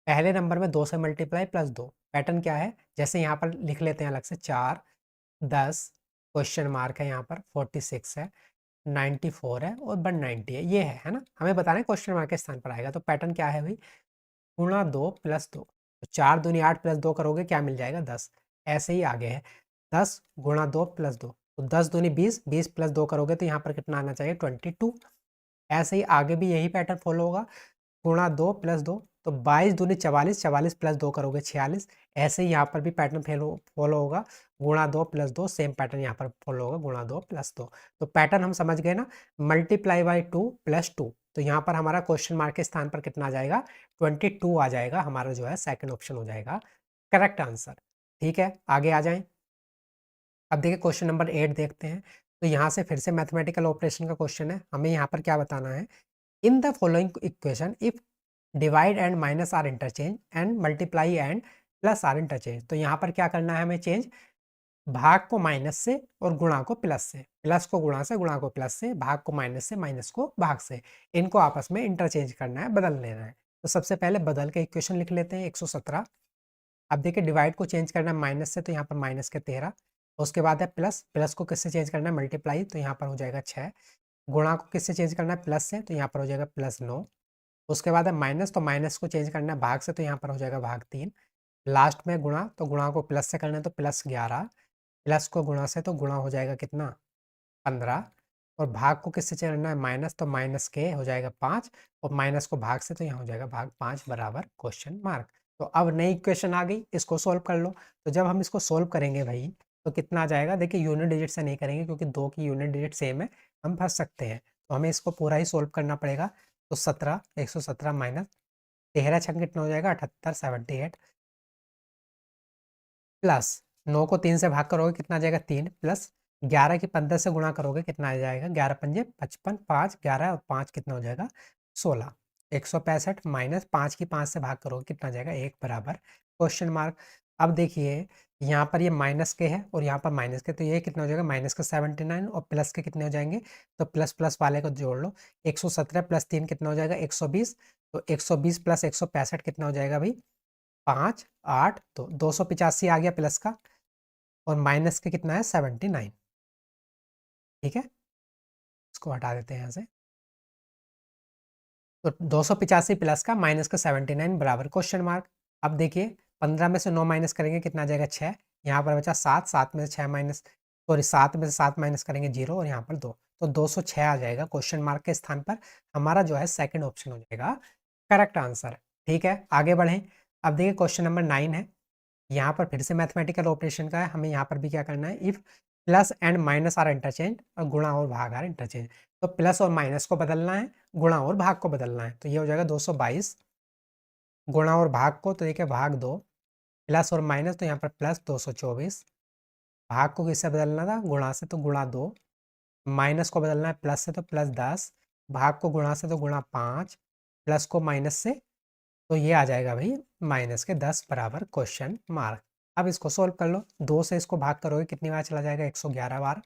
पहले नंबर में 2 से मल्टीप्लाई प्लस 2। पैटर्न क्या है, जैसे यहाँ पर लिख लेते हैं अलग से, 4 10 क्वेश्चन मार्क है, यहाँ पर 46 है, 94 है और 190 है, ये है ना। हमें बताना है क्वेश्चन मार्क के स्थान पर आएगा, तो पैटर्न क्या है भाई, गुणा 2 प्लस 2, तो 4 दूनी 8 प्लस 2 करोगे क्या मिल जाएगा 10। ऐसे ही आगे है 10 गुणा 2 प्लस 2, तो 10 दूनी 20, 20 प्लस 2 करोगे तो यहाँ पर कितना आना चाहिए 22। ऐसे ही आगे भी यही पैटर्न फॉलो होगा, गुणा 2 प्लस 2, तो 22 दूनी 44, 44 प्लस 2 करोगे 46। ऐसे ही यहाँ पर भी पैटर्न फॉलो होगा, गुणा 2 प्लस 2, सेम पैटर्न यहाँ पर फॉलो होगा, गुणा 2 प्लस 2। तो पैटर्न हम समझ गए ना, मल्टीप्लाई बाई 2 प्लस 2, तो यहाँ पर हमारा क्वेश्चन मार्क के स्थान पर कितना आ जाएगा, 22 आ जाएगा, हमारा जो है सेकंड ऑप्शन हो जाएगा करेक्ट आंसर। ठीक है, आगे आ जाएं। अब देखिए क्वेश्चन नंबर 8 देखते हैं, तो यहाँ से फिर से मैथमेटिकल ऑपरेशन का क्वेश्चन है। हमें यहाँ पर क्या बताना है, in the following equation if divide and minus are interchange and multiply and plus are interchange, तो यहाँ पर क्या करना है हमें चेंज, भाग को माइनस से और गुणा को प्लस से, प्लस को गुणा से, गुणा को प्लस से, भाग को माइनस से, माइनस को भाग से, इनको आपस में इंटरचेंज करना है, बदल लेना है। तो सबसे पहले बदल के इक्वेशन लिख लेते हैं, 117। अब देखिए डिवाइड को चेंज करना है माइनस से, तो यहाँ पर माइनस के 13, उसके बाद है प्लस, प्लस को किससे चेंज करना है मल्टीप्लाई, तो यहाँ पर हो जाएगा 6, गुणा को किससे चेंज करना है प्लस से, तो यहाँ पर हो जाएगा +9, उसके बाद है माइनस, तो माइनस को चेंज करना है भाग से, तो यहाँ पर हो जाएगा भाग 3, लास्ट में गुणा, तो गुणा को प्लस से करना है तो +11, प्लस को गुणा से तो गुणा हो जाएगा कितना 15, और भाग को किससे करना है माइनस, तो माइनस के हो जाएगा 5, और माइनस को भाग से तो यहाँ हो जाएगा भाग 5 बराबर क्वेश्चन मार्क। तो अब नई इक्वेशन आ गई, इसको सोल्व कर लो। तो जब हम इसको सोल्व करेंगे भाई तो कितना आ जाएगा, देखिए यूनिट डिजिट से नहीं करेंगे क्योंकि 2 की यूनिट डिजिट सेम है, हम फंस सकते हैं, तो हमें इसको पूरा ही सोल्व करना पड़ेगा। तो 17 117 माइनस 13 छंग कितना हो जाएगा 78 78, प्लस 9 को 3 से भाग करोगे कितना आ जाएगा 3, प्लस 11 की 15 से गुणा करोगे कितना आ जाएगा 11 पंजे 55, 5 11 और 5 कितना हो जाएगा 16, 165 माइनस 5 की 5 से भाग करोगे कितना आ जाएगा 1 बराबर क्वेश्चन मार्क। अब देखिए यहाँ पर ये माइनस के है और यहाँ पर माइनस के, तो ये कितना हो जाएगा माइनस का 79 और प्लस के कितने हो जाएंगे, तो प्लस प्लस वाले को जोड़ लो, 117 + 3 कितना हो जाएगा 120, तो 120 + 165 कितना हो जाएगा भाई 5 8 तो 285 आ गया प्लस का, और माइनस के कितना है 79। ठीक है, इसको हटा देते हैं यहाँ से। तो 285 प्लस का माइनस का 79 बराबर क्वेश्चन मार्क। अब देखिए 15 में से 9 माइनस करेंगे कितना आ जाएगा 6, यहाँ पर बचा 7, 7 में से 6 माइनस, सॉरी 7 में से 7 माइनस करेंगे 0, और यहाँ पर 2, तो 206 आ जाएगा क्वेश्चन मार्क के स्थान पर। हमारा जो है सेकंड ऑप्शन हो जाएगा करेक्ट आंसर। ठीक है, आगे बढ़ें। अब देखिए क्वेश्चन नंबर 9 है, यहाँ पर फिर से मैथमेटिकल ऑपरेशन का है। हमें यहाँ पर भी क्या करना है, if plus and minus are interchange और गुणा और भाग आर इंटरचेंज, तो प्लस और माइनस को बदलना है, गुणा और भाग को बदलना है। तो ये हो जाएगा 222, गुणा और भाग को तो देखिए भाग 2, प्लस और माइनस तो यहाँ पर प्लस 224, भाग को किससे बदलना था, गुणा से, तो गुणा 2, माइनस को बदलना है प्लस से तो प्लस 10, भाग को गुणा से तो गुणा 5, प्लस को माइनस से, तो ये आ जाएगा भाई माइनस के 10 बराबर क्वेश्चन मार्क। अब इसको सोल्व कर लो, 2 से इसको भाग करोगे कितनी बार चला जाएगा, 111 बार,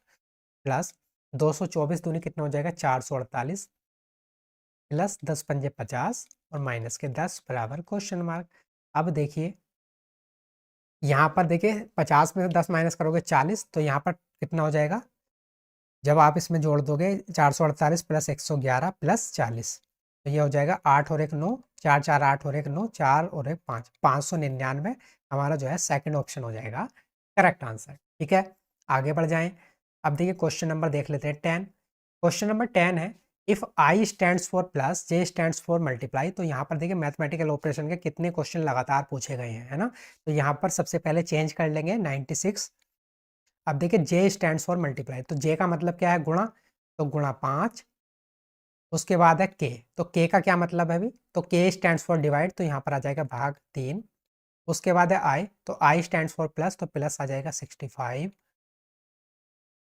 प्लस 224 दूनी कितना हो जाएगा 448, प्लस 10 पंजे 50, और माइनस के 10 बराबर क्वेश्चन मार्क। अब देखिए यहाँ पर देखिए 50 में से 10 माइनस करोगे 40, तो यहाँ पर कितना हो जाएगा, जब आप इसमें जोड़ दोगे 448 प्लस 111 प्लस 40, तो ये हो जाएगा 8 और 1 9, 4 4 8 और 1 9, 4 और 1 5, 599 हमारा जो है सेकंड ऑप्शन हो जाएगा करेक्ट आंसर। ठीक है, आगे बढ़ जाएं। अब देखिए क्वेश्चन नंबर देख लेते हैं 10। क्वेश्चन नंबर 10 है, if I stands for plus, J stands for multiply. तो यहाँ पर देखिए मैथमेटिकल ऑपरेशन के कितने क्वेश्चन लगातार पूछे गए हैं, है ना। तो यहाँ पर सबसे पहले चेंज कर लेंगे 96। अब देखिए जे स्टैंड्स फॉर मल्टीप्लाई, तो जे का मतलब क्या है, गुणा, तो गुणा 5, उसके बाद है के, तो के का क्या मतलब है अभी, तो के स्टैंड्स फॉर डिवाइड, तो यहाँ पर आ जाएगा भाग 3, उसके बाद है आई, तो आई स्टैंड्स फॉर प्लस, तो प्लस आ जाएगा 65,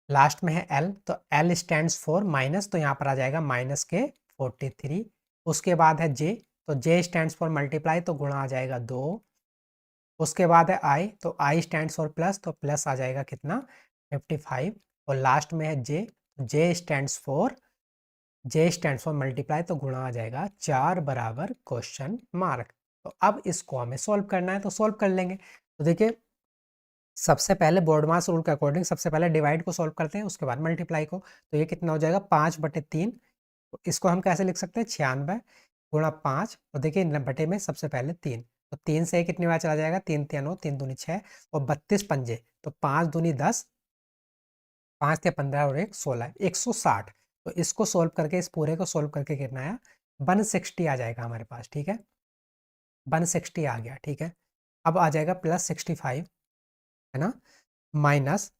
लास्ट में है एल, तो एल स्टैंड्स फॉर माइनस, तो यहाँ पर आ जाएगा माइनस के 43, उसके बाद है जे, तो जे स्टैंड्स फॉर मल्टीप्लाई, तो गुणा आ जाएगा 2, उसके बाद है आई, तो आई स्टैंड्स फॉर प्लस, तो प्लस आ जाएगा कितना 55, और लास्ट में है J, J stands for, J stands for multiply, तो गुणा आ जाएगा 4 बराबर क्वेश्चन मार्क। तो अब इसको हमें सोल्व करना है, तो सोल्व कर लेंगे। तो देखिए सबसे पहले बोर्डमास रूल के अकॉर्डिंग सबसे पहले डिवाइड को सोल्व करते हैं, उसके बाद मल्टीप्लाई को। तो ये कितना हो जाएगा 5/3, तो इसको हम कैसे लिख सकते हैं 96 गुणा 5, और देखिए बटे में सबसे पहले 3, तो 3 से कितनी बार चला जाएगा, 3 3 9, 3 दूनी 6, और 32 पंजे, तो 5 दूनी 10, 5 या 15 और 1 16, 160। तो इसको सोल्व करके, इस पूरे को सोल्व करके कितना आया 160 आ जाएगा हमारे पास। ठीक है, 160 आ गया। ठीक है, अब आ जाएगा प्लस 65, है ना, माइनस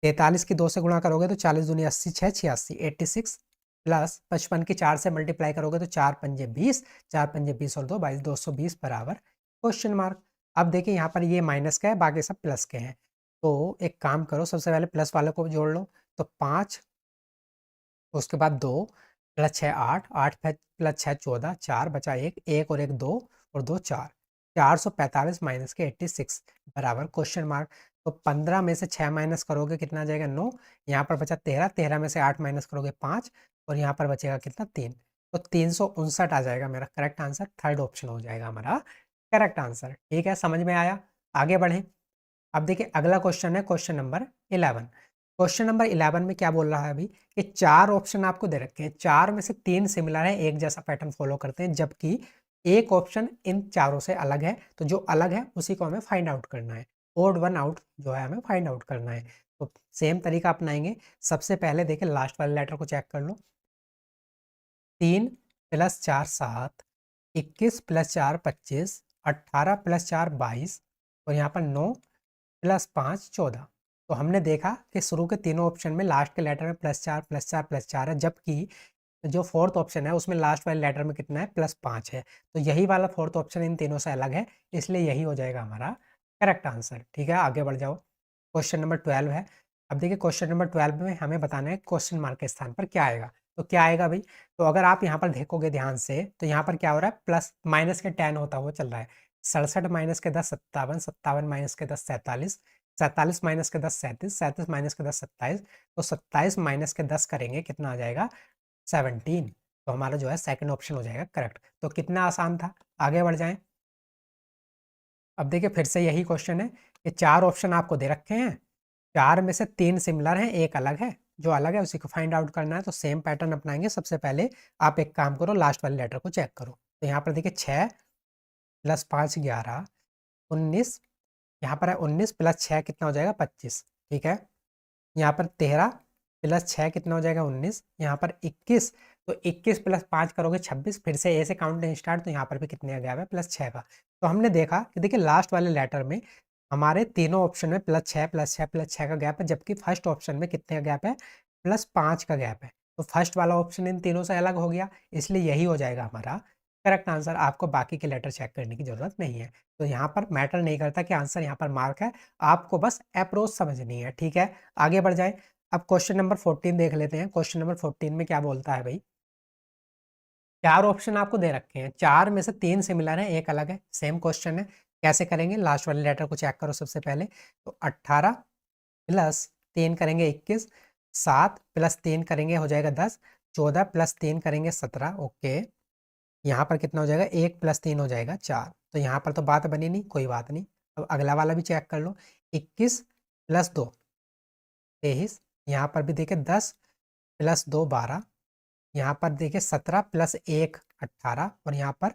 43 की 2 से गुणा करोगे तो 40 दूनी 80, 6 86, 86, प्लस 55 की 4 से मल्टीप्लाई करोगे तो 4 पंजे 20, 4 पंजे 20 और 2 22, 220 बराबर क्वेश्चन मार्क। अब देखिए यहाँ पर ये माइनस का है, बाकी सब प्लस के हैं। तो एक काम करो, सबसे पहले प्लस वाले को जोड़ लो, तो 5, उसके बाद 2, प्लस 6 8, 8 प्लस 6 14, 4 बचा 1, 1 और 1 2, और 2 4, 445 माइनस के 86 बराबर क्वेश्चन मार्क। तो 15 में से 6 माइनस करोगे कितना आ जाएगा 9, यहाँ पर बचा 13, 13 में से 8 माइनस करोगे 5, और यहाँ पर बचेगा कितना 3, तो 359 आ जाएगा मेरा करेक्ट आंसर। थर्ड ऑप्शन हो जाएगा हमारा करेक्ट आंसर। ठीक है, समझ में आया, आगे बढ़ें। अब देखिए अगला क्वेश्चन है क्वेश्चन नंबर 11। क्वेश्चन नंबर 11 में क्या बोल रहा है अभी, कि 4 ऑप्शन आपको दे रखे हैं, 4 में से 3 सिमिलर है, एक जैसा पैटर्न फॉलो करते हैं, जबकि एक ऑप्शन इन चारों से अलग है। तो जो अलग है उसी को हमें फाइंड आउट करना है, ओड वन आउट जो है हमें फाइंड आउट करना है। तो सेम तरीका अपनाएंगे। सबसे पहले देखिए लास्ट वाले लेटर को चेक कर लो, 3 प्लस 4 7, 21 प्लस 4 25, 18 प्लस 4 22, और यहाँ पर 9 प्लस 5 14। तो हमने देखा कि शुरू के तीनों ऑप्शन में लास्ट के लेटर में प्लस 4 प्लस 4 प्लस 4 है, जबकि जो फोर्थ ऑप्शन है उसमें लास्ट वाले लेटर में कितना है प्लस 5 है। तो यही वाला फोर्थ ऑप्शन इन तीनों से अलग है, इसलिए यही हो जाएगा हमारा करेक्ट आंसर। ठीक है, आगे बढ़ जाओ। क्वेश्चन नंबर 12 है। अब देखिए क्वेश्चन नंबर 12 में हमें बताना है क्वेश्चन मार्क के स्थान पर क्या आएगा। तो क्या आएगा भाई, तो अगर आप यहाँ पर देखोगे ध्यान से, तो यहाँ पर क्या हो रहा है, प्लस माइनस के 10 होता हुआ चल रहा है। 67 माइनस के 10 57, 57 माइनस के 10 47, 47 माइनस के 10 37, 37 माइनस के 10 27, तो 27 माइनस के 10 करेंगे कितना आ जाएगा 17। तो हमारा जो है सेकंड ऑप्शन हो जाएगा करेक्ट। तो कितना आसान था, आगे बढ़ जाएं। अब देखिए फिर से यही क्वेश्चन है कि 4 ऑप्शन आपको दे रखे हैं, 4 में से 3 सिमिलर हैं, 1 अलग है। जो अलग है उसी को फाइंड आउट करना है, तो सेम पैटर्न अपनाएंगे। सबसे पहले आप एक काम करो, लास्ट वाले लेटर को चेक करो। तो यहाँ पर देखिए 6 + 5 11 19, यहाँ पर है 19 + 6 कितना हो जाएगा 25, ठीक है। यहाँ पर 13 + 6 कितना हो जाएगा 19, यहाँ पर 21, तो 21 + 5 करोगे 26, फिर से ए से काउंटिंग स्टार्ट, तो यहाँ पर भी कितने का गैप है +6 का। तो हमने देखा कि देखिए लास्ट वाले लेटर में हमारे तीनों ऑप्शन में +6 +6 +6 का गैप है, जबकि फर्स्ट ऑप्शन में कितने का गैप है +5 का गैप है। तो फर्स्ट वाला ऑप्शन इन तीनों से अलग हो गया, इसलिए यही हो जाएगा हमारा करेक्ट आंसर। आपको बाकी के लेटर चेक करने की जरूरत नहीं है। तो यहाँ पर मैटर नहीं करता कि आंसर यहाँ पर मार्क है, आपको बस अप्रोच समझनी है, ठीक है। आगे बढ़ जाए। अब क्वेश्चन नंबर 14 देख लेते हैं। क्वेश्चन नंबर 14 में क्या बोलता है भाई, 4 ऑप्शन आपको दे रखे हैं, 4 में से 3 सिमिलर है, 1 अलग है। सेम क्वेश्चन है, कैसे करेंगे, लास्ट वाले लेटर को चेक करो सबसे पहले। तो 18 + 3 करेंगे 21, 7 + 3 करेंगे हो जाएगा 10, 14 + 3 करेंगे 17, ओके। यहाँ पर कितना हो जाएगा, 1 + 3 हो जाएगा 4। तो यहाँ पर तो बात बनी नहीं, कोई बात नहीं। अब अगला वाला भी चेक कर लो, 21 + 2 23, यहाँ पर भी देखिए 10 + 2 12, यहाँ पर देखिए 17 + 1 18, और यहाँ पर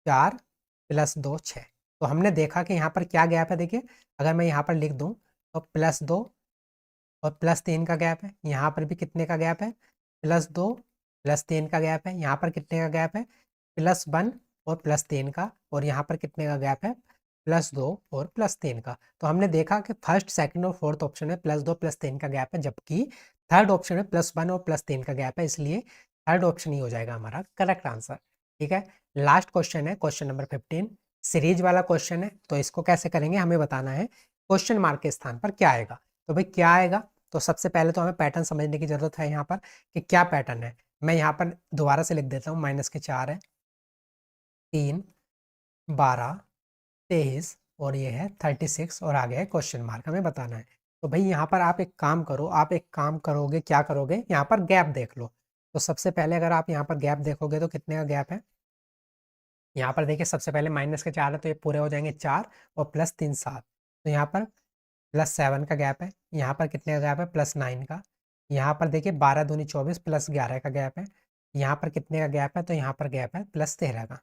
4 + 2 6। तो हमने देखा कि यहाँ पर क्या गैप है, देखिए अगर मैं यहाँ पर लिख दूँ तो +2 और +3 का गैप है। यहाँ पर भी कितने का गैप है, +2 +3 का गैप है। यहाँ पर कितने का गैप है, +1 और +3 का, और यहाँ पर कितने का गैप है, +2 और +3 का। तो हमने देखा कि फर्स्ट, सेकंड और फोर्थ ऑप्शन में +2 +3 का गैप है, जबकि थर्ड ऑप्शन में +1 और +3 का गैप है, इसलिए थर्ड ऑप्शन ही हो जाएगा हमारा करेक्ट आंसर, ठीक है। लास्ट क्वेश्चन है क्वेश्चन नंबर 15, सीरीज वाला क्वेश्चन है। तो इसको कैसे करेंगे, हमें बताना है क्वेश्चन मार्क के स्थान पर क्या आएगा। तो भाई क्या आएगा, तो सबसे पहले तो हमें पैटर्न समझने की जरूरत है यहाँ पर कि क्या पैटर्न है। मैं यहाँ पर दोबारा से लिख देता हूँ, -4 है, 3 12 23 और ये है 36 और आगे है क्वेश्चन मार्क, हमें बताना है। तो भाई यहाँ पर आप एक काम करो, आप एक काम करोगे, क्या करोगे, यहाँ पर गैप देख लो। तो सबसे पहले अगर आप यहाँ पर गैप देखोगे तो कितने का गैप है, यहाँ पर देखिए सबसे पहले -4 है, तो ये पूरे हो जाएंगे 4 और +3 7, तो यहाँ पर +7 का गैप है। यहाँ पर कितने का गैप है, +9 का। यहाँ पर देखिए 12 दूनी 24 +11 का गैप है। यहाँ पर कितने का गैप है, तो यहाँ पर गैप है +13 का,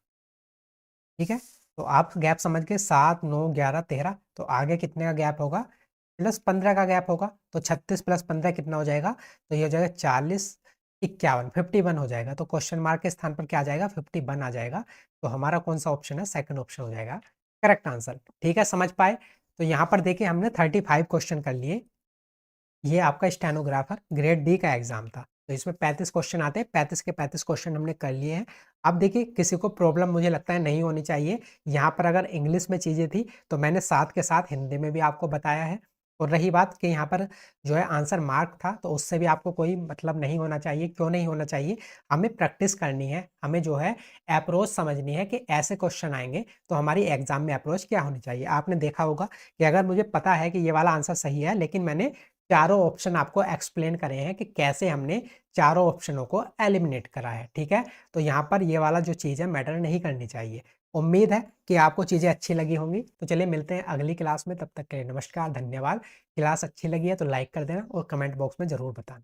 ठीक है। तो आप गैप समझ के 7 9 11 13, तो आगे कितने का गैप होगा, +15 का गैप होगा। तो 36 + 15 कितना हो जाएगा, तो ये हो जाएगा 40 51 51 हो जाएगा। तो क्वेश्चन मार्क के स्थान पर क्या आ जाएगा, 51 आ जाएगा। तो हमारा कौन सा ऑप्शन है, सेकंड ऑप्शन हो जाएगा करेक्ट आंसर, ठीक है। समझ पाए। तो यहाँ पर देखिए हमने 35 क्वेश्चन कर लिए। ये आपका स्टेनोग्राफर ग्रेड डी का एग्जाम था, तो इसमें 35 क्वेश्चन आते हैं, 35 के 35 क्वेश्चन हमने कर लिए हैं। अब देखिए किसी को प्रॉब्लम मुझे लगता है नहीं होनी चाहिए। यहाँ पर अगर इंग्लिश में चीज़ें थी तो मैंने साथ के साथ हिंदी में भी आपको बताया है। और रही बात कि यहाँ पर जो है आंसर मार्क था, तो उससे भी आपको कोई मतलब नहीं होना चाहिए। क्यों नहीं होना चाहिए, हमें प्रैक्टिस करनी है, हमें जो है अप्रोच समझनी है कि ऐसे क्वेश्चन आएंगे तो हमारी एग्जाम में अप्रोच क्या होनी चाहिए। आपने देखा होगा कि अगर मुझे पता है कि ये वाला आंसर सही है, लेकिन मैंने चारों ऑप्शन आपको एक्सप्लेन करे हैं कि कैसे हमने चारों ऑप्शनों को एलिमिनेट करा है, ठीक है। तो यहाँ पर ये वाला जो चीज़ है मैटर नहीं करनी चाहिए। उम्मीद है कि आपको चीज़ें अच्छी लगी होंगी। तो चलिए मिलते हैं अगली क्लास में, तब तक के लिए नमस्कार, धन्यवाद। क्लास अच्छी लगी है तो लाइक कर देना और कमेंट बॉक्स में ज़रूर बताना।